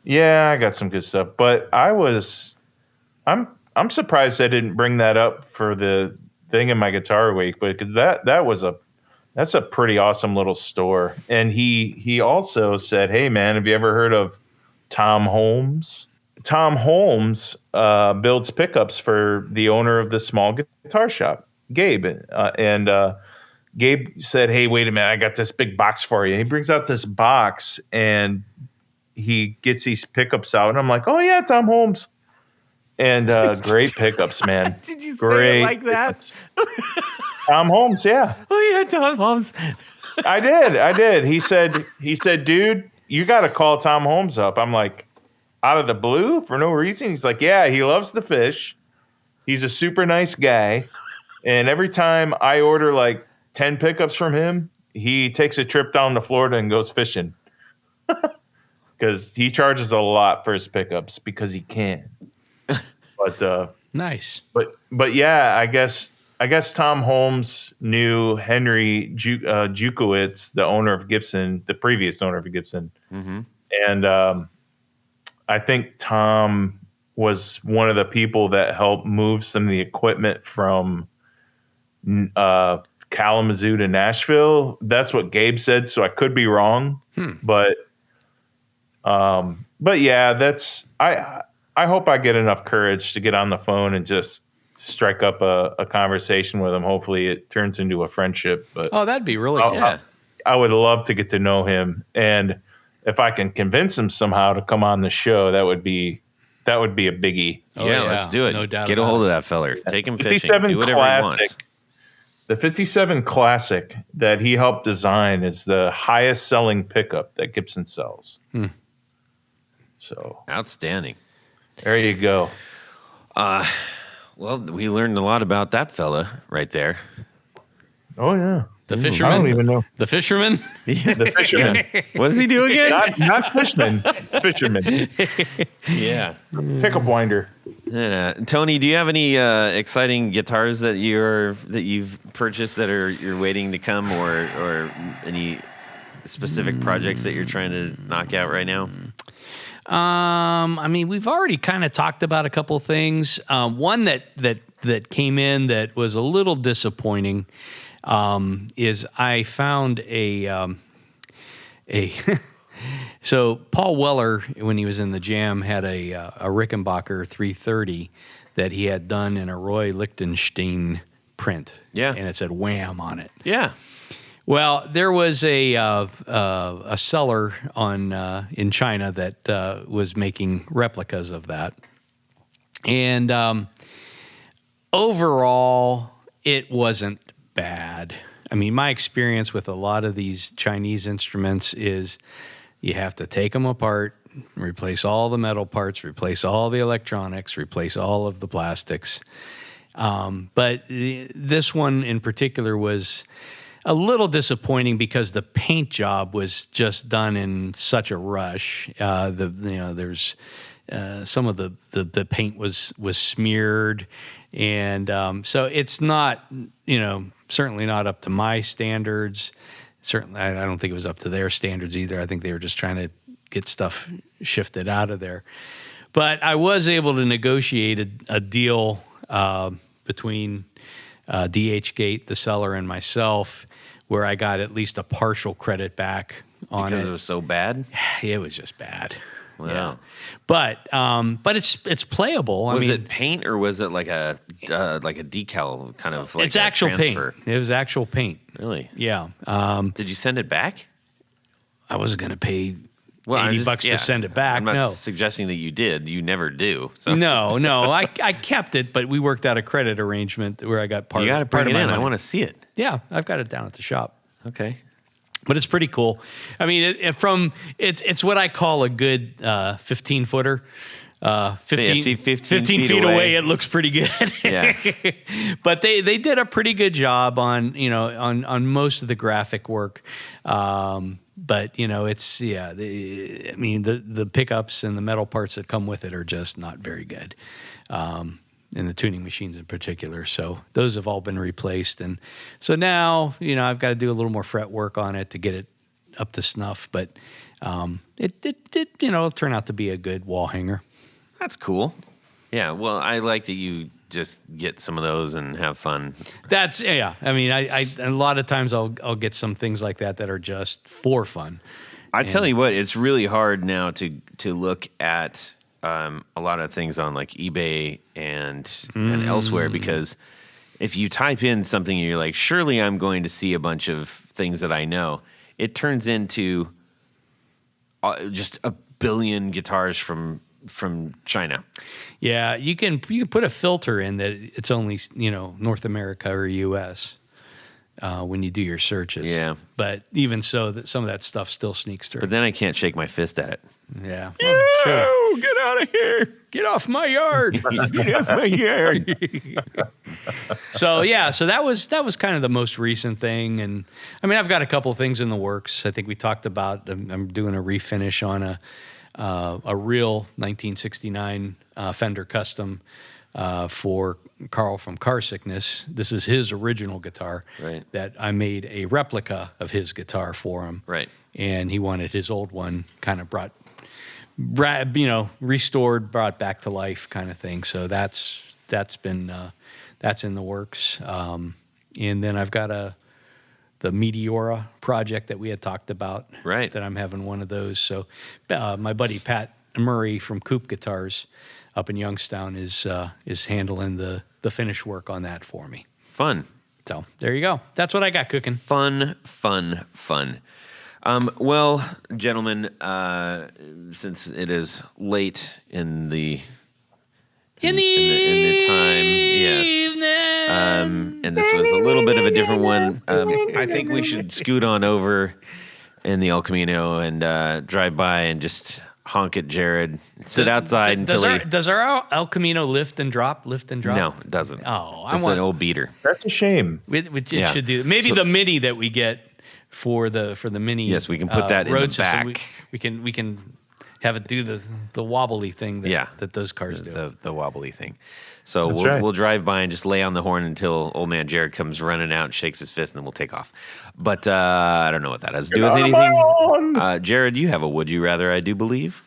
Yeah, I got some good stuff, but I'm surprised I didn't bring that up for the thing in my guitar week, because that That's a pretty awesome little store. And he also said, "Hey man, have you ever heard of Tom Holmes?" Tom Holmes builds pickups for the owner of the small guitar shop, Gabe. Gabe said, "Hey, wait a minute, I got this big box for you." He brings out this box and he gets these pickups out, and I'm like, "Oh yeah, Tom Holmes." And great pickups, man. Did you great say it like that? Tom Holmes, yeah. Oh yeah, Tom Holmes. I did. He said, "Dude, you got to call Tom Holmes up." I'm like, out of the blue for no reason. He's like, "Yeah, he loves to fish. He's a super nice guy. And every time I order like 10 pickups from him, he takes a trip down to Florida and goes fishing." Because he charges a lot for his pickups because he can. But Nice. But yeah, I guess Tom Holmes knew Henry Jukowitz, the owner of Gibson, the previous owner of Gibson. Mm-hmm. And I think Tom was one of the people that helped move some of the equipment from Kalamazoo to Nashville. That's what Gabe said, so I could be wrong. But yeah, that's I hope I get enough courage to get on the phone and just strike up a conversation with him. Hopefully it turns into a friendship. But Oh, that'd be really good. I would love to get to know him. And if I can convince him somehow to come on the show, that would be a biggie. Oh, yeah, yeah, let's do it. no doubt Get a about hold it. of that feller. Take him fishing. 57 Do whatever he wants. Classic. The 57 Classic that he helped design is the highest selling pickup that Gibson sells. So Outstanding. there you go. Well, we learned a lot about that fella right there. Oh yeah. The I fisherman. don't even know. The fisherman. The fisherman. What does he do again? not fishman. Fisherman. Yeah. Pickup winder. Tony, do you have any exciting guitars that you've purchased that you're waiting to come, or any specific projects that you're trying to knock out right now? I mean, we've already kind of talked about a couple things. One that came in that was a little disappointing is I found a so Paul Weller, when he was in the Jam, had a Rickenbacker 330 that he had done in a Roy Lichtenstein print. Yeah. And it said Wham on it. Yeah. Well, there was a seller in China that was making replicas of that, and overall, it wasn't bad. I mean, my experience with a lot of these Chinese instruments is you have to take them apart, replace all the metal parts, replace all the electronics, replace all of the plastics. But this one in particular was a little disappointing because the paint job was just done in such a rush. There's some of the paint was smeared, and so it's not, certainly not up to my standards. Certainly, I don't think it was up to their standards either. I think they were just trying to get stuff shifted out of there. But I was able to negotiate a deal between DH Gate, the seller, and myself, where I got at least a partial credit back on Because it. it was so bad? It was just bad. Wow. Yeah. But it's playable. Was it paint, or was it like a decal kind of like it's a actual transfer? paint. It was actual paint. Really? Yeah. Did you send it back? I wasn't going to pay I'm $80 to send it back. I'm not No. suggesting that you did. You never do. So No. I kept it, but we worked out a credit arrangement where I got part. you got to part bring of it my in. I money. want to see it. Yeah, I've got it down at the shop. Okay. But it's pretty cool. I mean, it's what I call a good 15-footer. 15 feet away, it looks pretty good. Yeah. But they did a pretty good job on most of the graphic work. But it's the pickups and the metal parts that come with it are just not very good. And the tuning machines in particular. So those have all been replaced. And so now, I've got to do a little more fret work on it to get it up to snuff. But it'll turn out to be a good wall hanger. That's cool. Yeah. Well, I like that you just get some of those and have fun. That's yeah. I mean, I a lot of times I'll get some things like that are just for fun. I tell you what, it's really hard now to look at a lot of things on like eBay and elsewhere, because if you type in something and you're like, surely I'm going to see a bunch of things that I know, it turns into just a billion guitars from China. Yeah, you can put a filter in that it's only North America or U.S. When you do your searches. Yeah, but even so, that some of that stuff still sneaks through. But then I can't shake my fist at it. Yeah, well, Get out of here! Get off my yard! Get off my yard! So that was kind of the most recent thing, and I mean I've got a couple of things in the works. I think we talked about I'm doing a refinish on a real 1969 Fender Custom for Carl from Car Sickness. This is his original guitar. Right. That I made a replica of his guitar for him. Right. And he wanted his old one kind of restored, brought back to life kind of thing. So that's been that's in the works. And then I've got the Meteora project that we had talked about. Right. That I'm having one of those. So my buddy Pat Murray from Coop Guitars up in Youngstown is handling the finish work on that for me. Fun. So there you go. That's what I got cooking. Fun. Well, gentlemen, since it is late in the time, yes, and this was a little bit of a different one, I think we should scoot on over in the El Camino and drive by and just honk at Jared, sit outside until does our El Camino lift and drop? No, it doesn't. Oh, it's an old beater. That's a shame. It should do. Maybe the Mini that we get for the Mini. Yes, we can put that in the road back. System. We can have it do the wobbly thing that those cars do. The wobbly thing. So That's we'll drive by and just lay on the horn until old man Jared comes running out and shakes his fist, and then we'll take off. But I don't know what that has to do with anything. Jared, you have a would you rather, I do believe.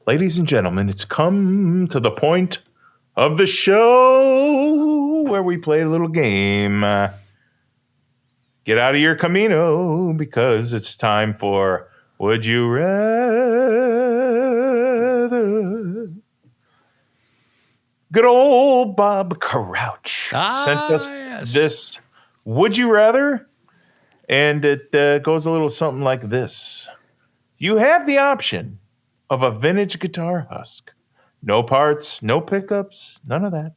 Ladies and gentlemen, it's come to the point of the show where we play a little game. Get out of your Camino, because it's time for Would You Rather. Good old Bob Crouch sent us this Would You Rather, and it goes a little something like this. You have the option of a vintage guitar husk. No parts, no pickups, none of that.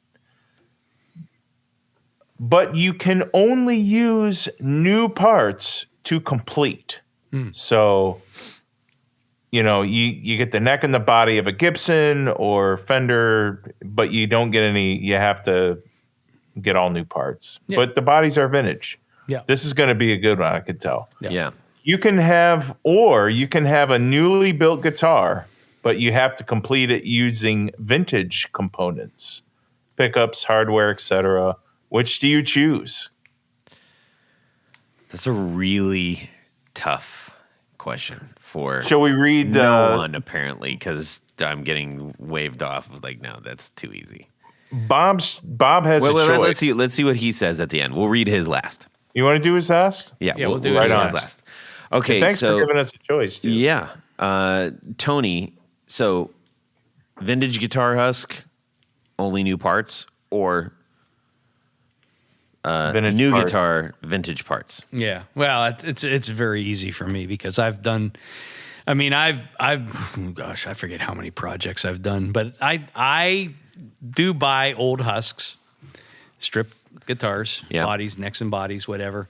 But you can only use new parts to complete. So, you get the neck and the body of a Gibson or Fender, but you don't get any, you have to get all new parts. Yeah. But the bodies are vintage. Yeah. This is going to be a good one, I could tell. Yeah. You can have a newly built guitar, but you have to complete it using vintage components, pickups, hardware, etc. Which do you choose? That's a really tough question for Shall we read no one, apparently, because I'm getting waved off. Like, no, that's too easy. Bob has a choice. Let's see what he says at the end. We'll read his last. You want to do his last? Yeah, we'll do his last. Okay, thanks for giving us a choice, dude. Yeah. Tony, so vintage guitar husk, only new parts, or new parts. guitar, vintage parts? Yeah. Well, it's very easy for me because I've gosh, I forget how many projects I've done, but I do buy old husks, stripped guitars, bodies, necks and bodies, whatever.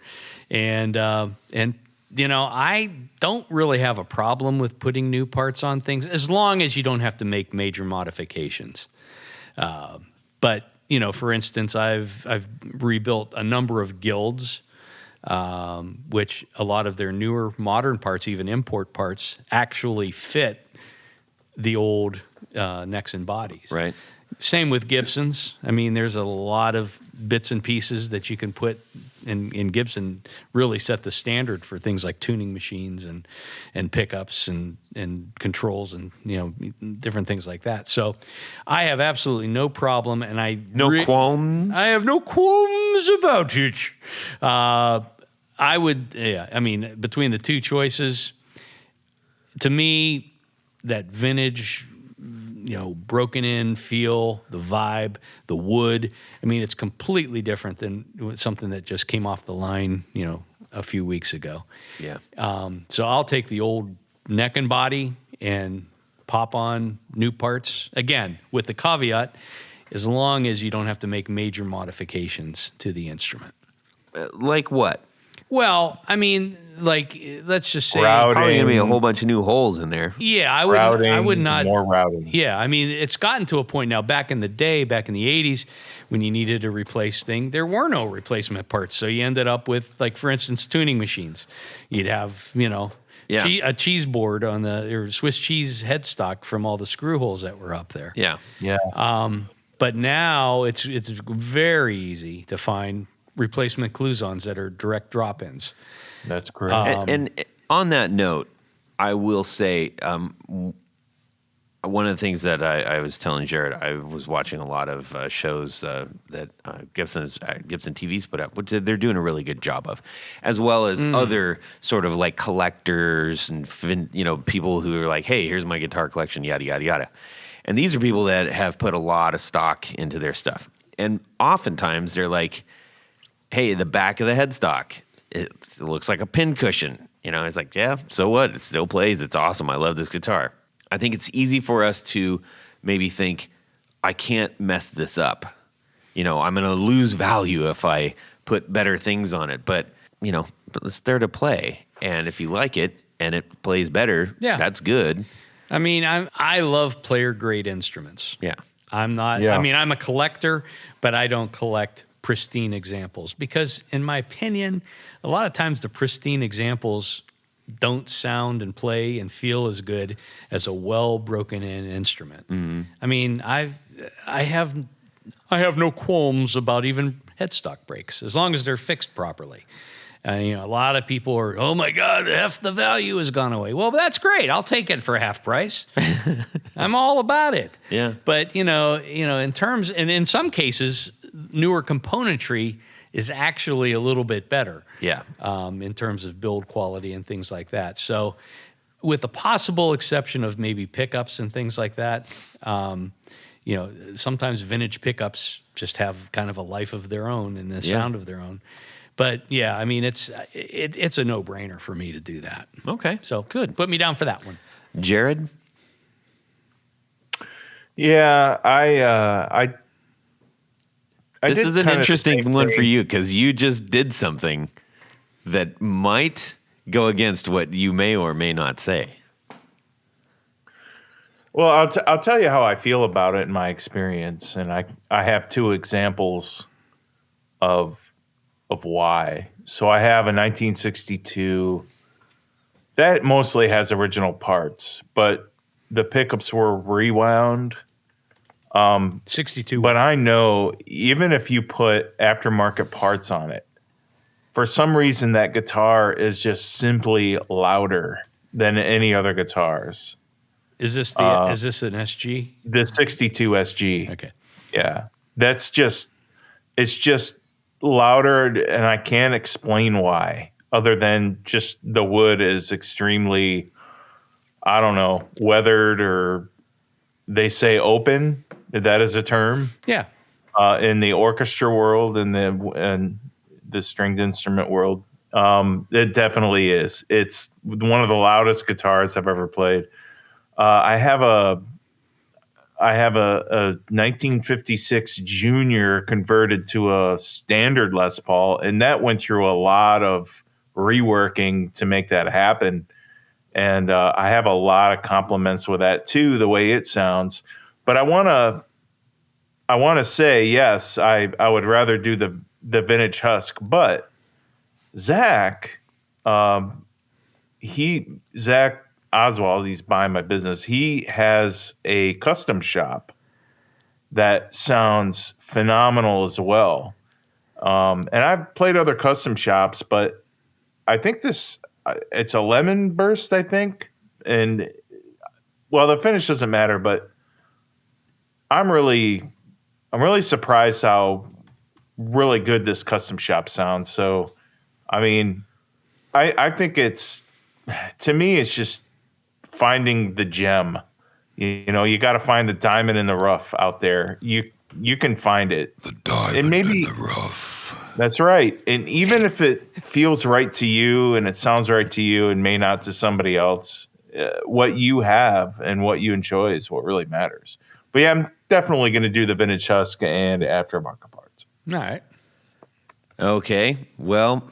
And I don't really have a problem with putting new parts on things as long as you don't have to make major modifications. But for instance, I've rebuilt a number of guilds, which a lot of their newer modern parts, even import parts, actually fit the old necks and bodies. Right. Same with Gibsons. I mean, there's a lot of bits and pieces that you can put, and Gibson really set the standard for things like tuning machines and pickups and controls and different things like that. So I have absolutely no problem, and qualms. I have no qualms about it. I would, I mean, between the two choices, to me, that vintage, broken in feel, the vibe, the wood. I mean, it's completely different than something that just came off the line, a few weeks ago. Yeah. So I'll take the old neck and body and pop on new parts. Again, with the caveat, as long as you don't have to make major modifications to the instrument. Like what? Well, I mean, like, let's just say, Routing. Probably gonna be a whole bunch of new holes in there. yeah, I would not. More routing. Yeah, I mean, it's gotten to a point now. Back in the day, back in the '80s, when you needed to replace thing, there were no replacement parts. So you ended up with, like, for instance, tuning machines. You'd have, a cheese board on or Swiss cheese headstock from all the screw holes that were up there. Yeah. Yeah. But now it's very easy to find replacement cloisons that are direct drop-ins. That's great. And on that note, I will say one of the things that I was telling Jared, I was watching a lot of shows that Gibson TV's put up, which they're doing a really good job of, as well as other sort of like collectors and people who are like, hey, here's my guitar collection, yada yada yada. And these are people that have put a lot of stock into their stuff, and oftentimes they're like, hey, the back of the headstock, it looks like a pin cushion. It's like, yeah, so what? It still plays. It's awesome. I love this guitar. I think it's easy for us to maybe think, I can't mess this up. I'm going to lose value if I put better things on it. But it's there to play. And if you like it and it plays better, that's good. I mean, I love player-grade instruments. Yeah. I'm not, Yeah. I mean, I'm a collector, but I don't collect pristine examples because, in my opinion, a lot of times the pristine examples don't sound and play and feel as good as a well broken in instrument. Mm-hmm. I mean, I have no qualms about even headstock breaks as long as they're fixed properly. A lot of people are, oh my God, half the value has gone away. Well, that's great. I'll take it for half price. I'm all about it. Yeah. But in terms, and in some cases, newer componentry is actually a little bit better. Yeah. In terms of build quality and things like that. So, with the possible exception of maybe pickups and things like that, sometimes vintage pickups just have kind of a life of their own and a sound of their own. But yeah, I mean, it's a no-brainer for me to do that. Okay. So good. Put me down for that one. Jared? Yeah, This did is an kind of the interesting same one thing. for you because you just did something that might go against what you may or may not say. Well, I'll tell you how I feel about it in my experience, and I have two examples of why. So I have a 1962 that mostly has original parts, but the pickups were rewound. 62. But I know even if you put aftermarket parts on it, for some reason that guitar is just simply louder than any other guitars. Is this an SG? The 62 SG. Okay. Yeah. It's just louder, and I can't explain why, other than just the wood is extremely, I don't know, weathered, or they say open. That is a term. Yeah. In the orchestra world and the stringed instrument world. It definitely is. It's one of the loudest guitars I've ever played. I have a 1956 Junior converted to a standard Les Paul, and that went through a lot of reworking to make that happen. And I have a lot of compliments with that too, the way it sounds. But I want to say, yes, I would rather do the vintage husk. But Zach Oswald, he's buying my business. He has a custom shop that sounds phenomenal as well. And I've played other custom shops, but I think it's a lemon burst, I think. And well, the finish doesn't matter, but I'm really surprised how really good this custom shop sounds. So, I mean, I think to me, it's just finding the gem. You know, you got to find the diamond in the rough out there. You can find it. The diamond And maybe, in the rough. that's right. And even if it feels right to you and it sounds right to you and may not to somebody else, what you have and what you enjoy is what really matters. But yeah, I'm definitely going to do the vintage husk and aftermarket parts. All right. Okay. Well,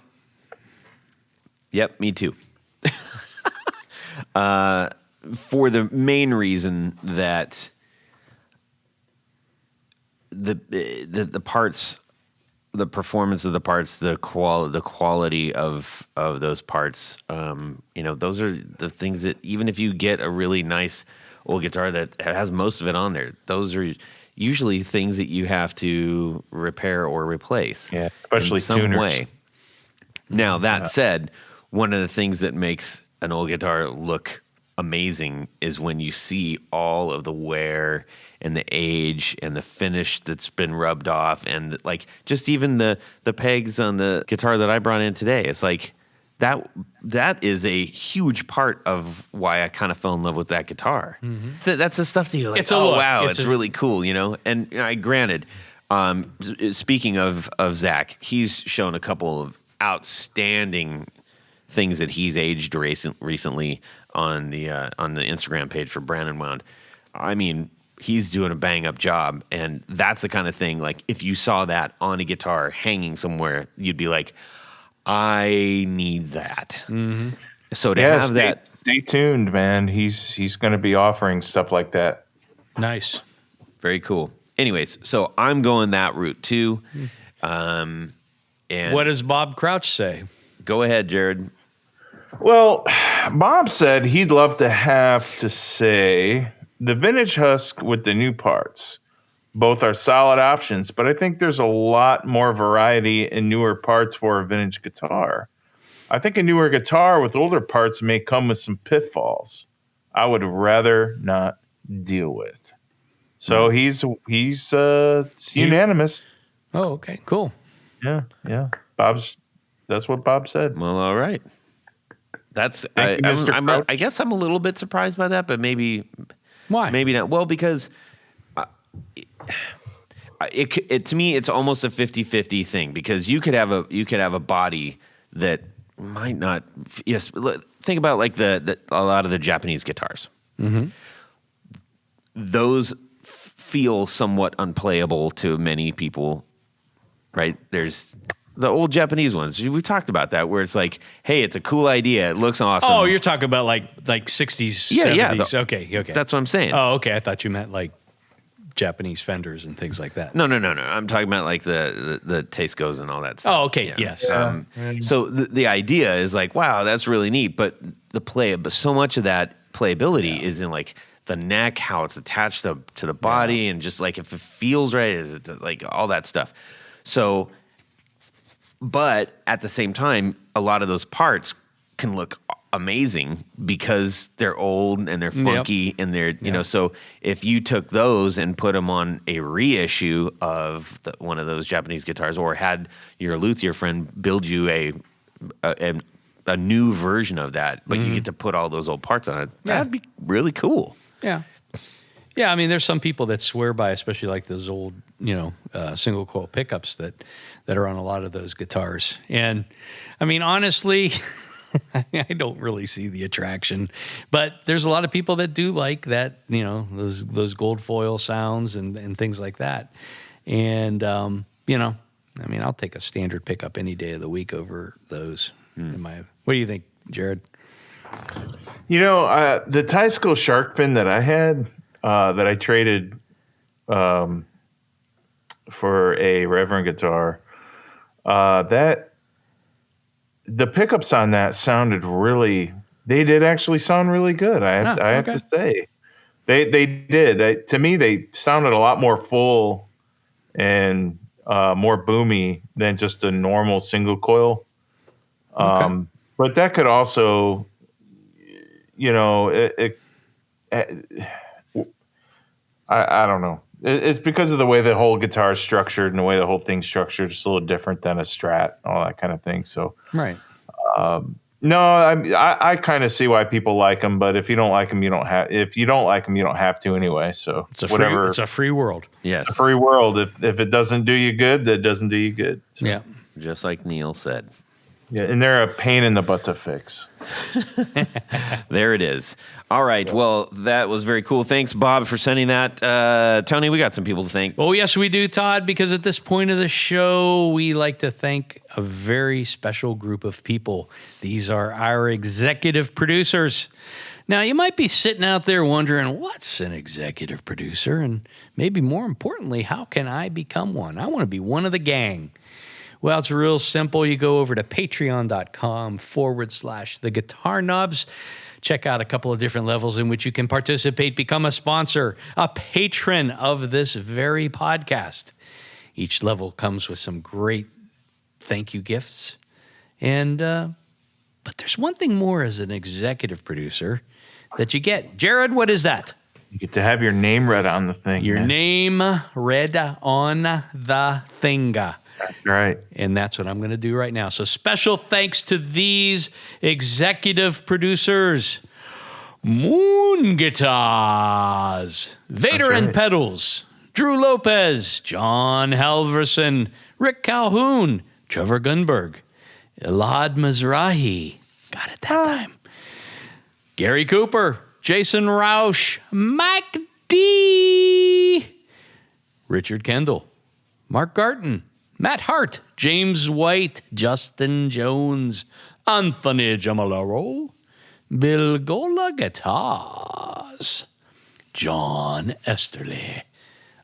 yep, me too. For the main reason that the parts, the performance of the parts, the quality of those parts, those are the things that even if you get a really nice old guitar that has most of it on there, those are usually things that you have to repair or replace. Yeah, especially in some tuners. way. Now, that said, one of the things that makes an old guitar look amazing is when you see all of the wear and the age and the finish that's been rubbed off, and like just even the pegs on the guitar that I brought in today. It's like that is a huge part of why I kind of fell in love with that guitar. Mm-hmm. That's the stuff that you're like, It's a look. Wow, it's really cool, you know? And granted, speaking of Zach, he's shown a couple of outstanding things that he's aged recently on the Instagram page for Brandon Wound. I mean, he's doing a bang up job, and that's the kind of thing, like if you saw that on a guitar hanging somewhere, you'd be like, I need that. Mm-hmm. So to have that, stay tuned, man. He's going to be offering stuff like that. Nice. Very cool. Anyways, so I'm going that route too. And what does Bob Crouch say? Go ahead, Jared. Well, Bob said he'd love to have to say the vintage husk with the new parts. Both are solid options, but I think there's a lot more variety in newer parts for a vintage guitar. I think a newer guitar with older parts may come with some pitfalls I would rather not deal with. So he's unanimous. Oh, okay, cool. Yeah. That's what Bob said. Well, all right. That's I guess I'm a little bit surprised by that, but maybe Why? Maybe not. Well, because it to me it's almost a 50-50 thing, because you could have a body that might not. Yes, think about like a lot of the Japanese guitars. Mm-hmm. Those feel somewhat unplayable to many people, right? There's the old Japanese ones. We talked about that, where it's like, hey, it's a cool idea. It looks awesome. Oh, you're talking about like 60s, 70s. Okay. That's what I'm saying. Oh, okay. I thought you meant like Japanese Fenders and things like that. No. I'm talking about like the Tascos and all that stuff. Oh, okay. Yeah. Yes. So the idea is like, wow, that's really neat. But so much of that playability is in like the neck, how it's attached to the body, and just like if it feels right, is it like all that stuff. So, but at the same time, a lot of those parts can look amazing because they're old and they're funky and they're, you know, so if you took those and put them on a reissue of one of those Japanese guitars, or had your luthier friend build you a new version of that, but you get to put all those old parts on it, that'd be really cool. Yeah. Yeah, I mean, there's some people that swear by, especially like those old, single coil pickups that are on a lot of those guitars. And I mean, honestly, I don't really see the attraction, but there's a lot of people that do like that, those gold foil sounds and things like that. And, I mean, I'll take a standard pickup any day of the week over those. What do you think, Jared? The Teisco shark fin that I had, that I traded for a Reverend guitar, the pickups on that they did actually sound really good. I have to say, they did. To me, they sounded a lot more full and more boomy than just a normal single coil. Okay. But that could also, I don't know. It's because of the way the whole guitar is structured and the way the whole thing's structured. It's a little different than a Strat, all that kind of thing. So, Right. no, I kind of see why people like them, but if you don't like them, you don't have. If you don't like them, you don't have to anyway. So It's a whatever. It's a free world. Yes. It's a free world. If it doesn't do you good, that doesn't do you good. So, Yeah. Just like Neil said. yeah, and they're a pain in the butt to fix. There it is. All right. Well, that was very cool. Thanks, Bob, for sending that. Tony, we got some people to thank. Oh, yes, we do, Todd, because at this point of the show, we like to thank a very special group of people. These are our executive producers. Now, you might be sitting out there wondering, what's an executive producer? And maybe more importantly, how can I become one? I want to be one of the gang. Well, it's real simple. You go over to patreon.com/the Guitar Knobs. Check out a couple of different levels in which you can participate, become a sponsor, a patron of this very podcast. Each level comes with some great thank you gifts. And, but there's one thing more as an executive producer that you get. Jared, what is that? You get to have your name read on the thing. Your man. name read on the thing. That's right. And that's what I'm going to do right now. So special thanks to these executive producers. Moon Guitars, Vader That's and right. Pedals, Drew Lopez, John Halverson, Rick Calhoun, Trevor Gunberg, Elad Mizrahi, got it that time, Gary Cooper, Jason Roush, Mike D, Richard Kendall, Mark Garton, Matt Hart, James White, Justin Jones, Anthony Jamalaro, Bill Gola Guitars, John Esterly,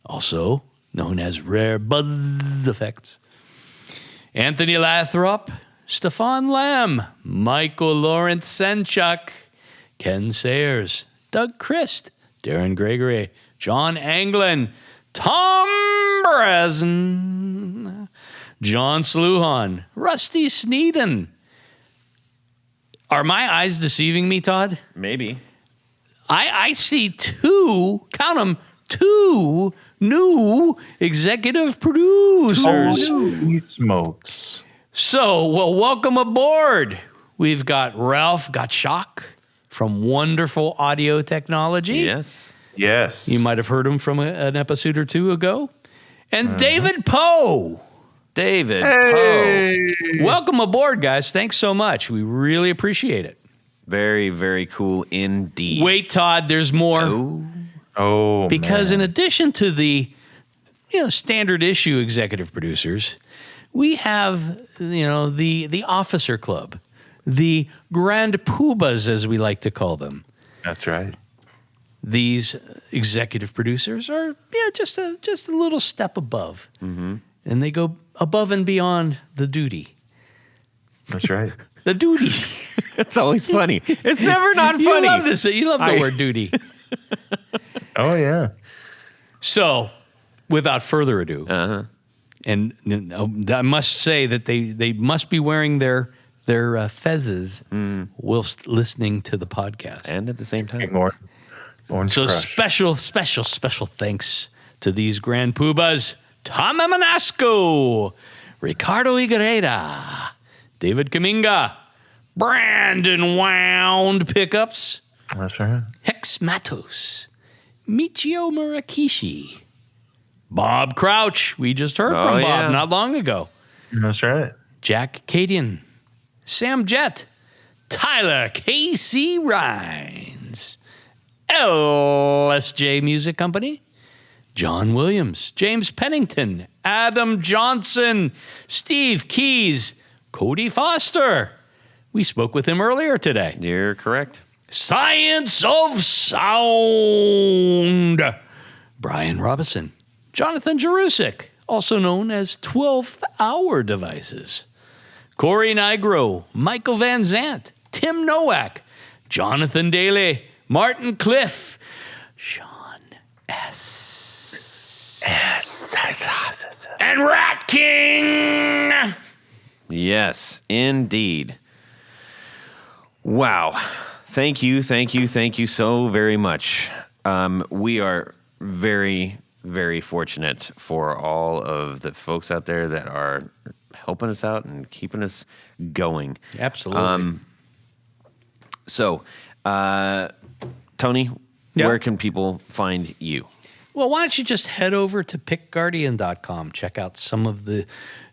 also known as Rare Buzz Effects, Anthony Lathrop, Stefan Lamb, Michael Lawrence Senchuk, Ken Sayers, Doug Christ, Darren Gregory, John Anglin, Tom Brezen, John Sluhan, Rusty Sneeden. Are my eyes deceiving me, Todd? Maybe. I see two, count them, two new executive producers. Holy smokes. So, well, welcome aboard. We've got Ralph Gottschalk from Wonderful Audio Technology. Yes. Yes. You might have heard him from an episode or two ago. And David Poe. David Hey. Poe. Welcome aboard, guys. Thanks so much. We really appreciate it. Very, very cool indeed. Wait, Todd, there's more. Oh, Because man. in addition to the standard issue executive producers, we have the officer club, the grand poobahs, as we like to call them. That's right. These executive producers are just a little step above, and they go above and beyond the duty. That's right. The duty. it's always funny. It's never not funny. You love the word duty. Oh, yeah. So, without further ado, Uh-huh. and I must say that they must be wearing their fezzes whilst listening to the podcast. And at the same time. Orange So Crush. special thanks to these grand poobahs: Tom Amanasco, Ricardo Iguereda, David Kaminga, Brandon Wound Pickups, That's right. Hex Matos, Michio Murakishi, Bob Crouch. We just heard from Bob yeah. not long ago. That's right. Jack Cadian, Sam Jett, Tyler K.C. Rhines, LSJ Music Company, John Williams, James Pennington, Adam Johnson, Steve Keys, Cody Foster. We spoke with him earlier today. You're correct. Science of Sound, Brian Robinson, Jonathan Jerusik, also known as 12th Hour Devices, Corey Nigro, Michael Van Zant, Tim Nowak, Jonathan Daly, Martin Cliff, Sean S. and Rat King. Yes, indeed. Wow. Thank you so very much. We are very, very fortunate for all of the folks out there that are helping us out and keeping us going. Absolutely. So, Tony, where can people find you? Well, why don't you just head over to pickguardian.com, check out some of the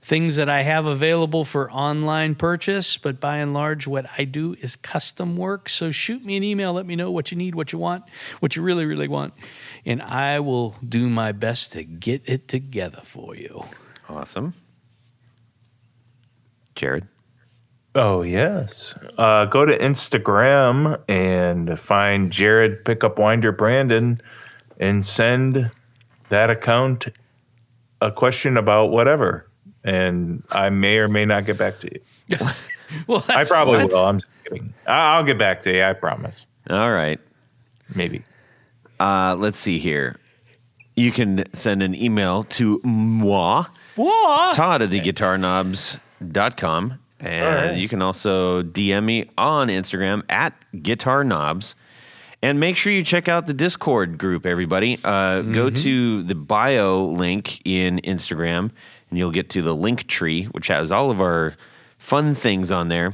things that I have available for online purchase, but by and large, what I do is custom work. So shoot me an email, let me know what you need, what you want, what you really, really want, and I will do my best to get it together for you. Awesome. Jared? Oh, yes. Go to Instagram and find Jared Pickup Winder Brandon and send that account a question about whatever. And I may or may not get back to you. Well, I probably will. I'm just kidding. I'll get back to you. I promise. All right. Maybe. Let's see here. You can send an email to moi, Todd at theguitarknobs.com. And you can also DM me on Instagram at guitarknobs. And make sure you check out the Discord group, everybody. Go to the bio link in Instagram, and you'll get to the link tree, which has all of our fun things on there,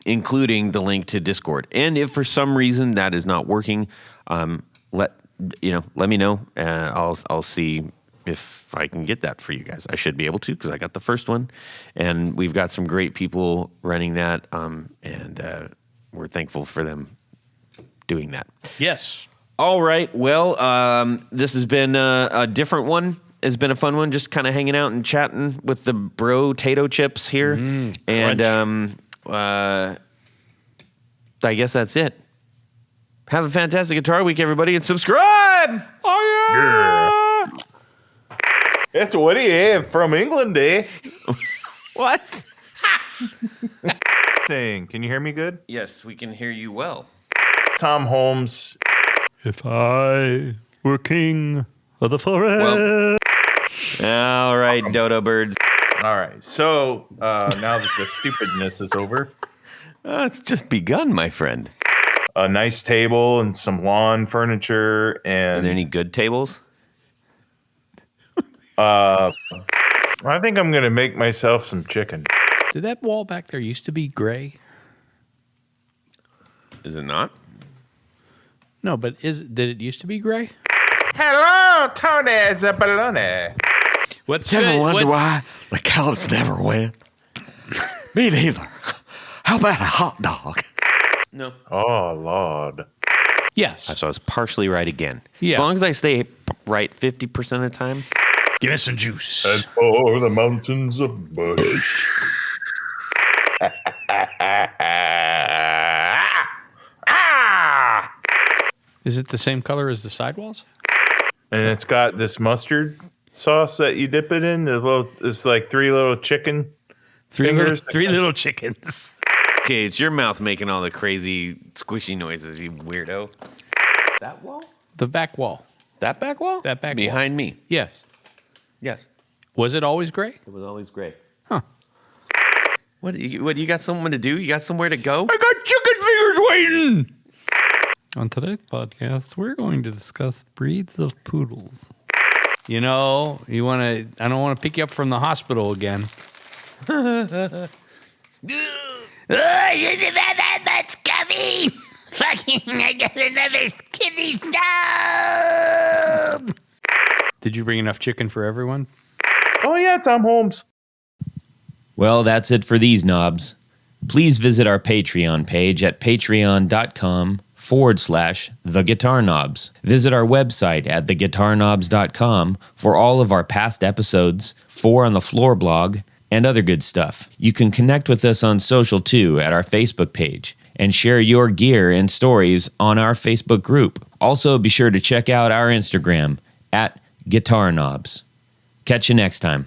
including the link to Discord. And if for some reason that is not working, let me know. I'll see if I can get that for you guys. I should be able to, because I got the first one, and we've got some great people running that, and we're thankful for them doing that. Yes. All right. Well, this has been a different one. It's been a fun one, just kind of hanging out and chatting with the bro tato chips here. And I guess that's it. Have a fantastic Guitar Week, everybody, and subscribe! Oh, yeah! That's what he had from England, eh? What? Can you hear me good? Yes, we can hear you well. Tom Holmes. If I were king of the forest. All right, dodo birds. All right. So now that the stupidness is over, It's just begun, my friend. a nice table and some lawn furniture Are and there any good tables? I think I'm gonna make myself some chicken. Did that wall back there used to be gray? Is it not? No, but did it used to be gray? Hello, Tony Zabalone. What's why the couch never win? Me neither. How about a hot dog? No. Oh Lord. Yes. So I was partially right again. Yeah. As long as I stay right 50% of the time. Give me some juice. And for the mountains of Bush. Is it the same color as the sidewalls? And it's got this mustard sauce that you dip it in. It's like three little chicken fingers. Three little chickens. Okay, it's your mouth making all the crazy squishy noises, you weirdo. That wall? The back wall. That back wall? That back wall. Behind me. Yes. Yes. Was it always gray? It was always great. Huh. What, you got something to do? You got somewhere to go? I got chicken fingers waiting. On today's podcast, we're going to discuss breeds of poodles. I don't want to pick you up from the hospital again. That's coffee. Fucking, I got another kidney stone. Did you bring enough chicken for everyone? Oh yeah, Tom Holmes. Well, that's it for these knobs. Please visit our Patreon page at patreon.com/theguitarknobs. Visit our website at theguitarknobs.com for all of our past episodes, 4 on the Floor blog, and other good stuff. You can connect with us on social too at our Facebook page and share your gear and stories on our Facebook group. Also, be sure to check out our Instagram at Guitar Knobs. Catch you next time.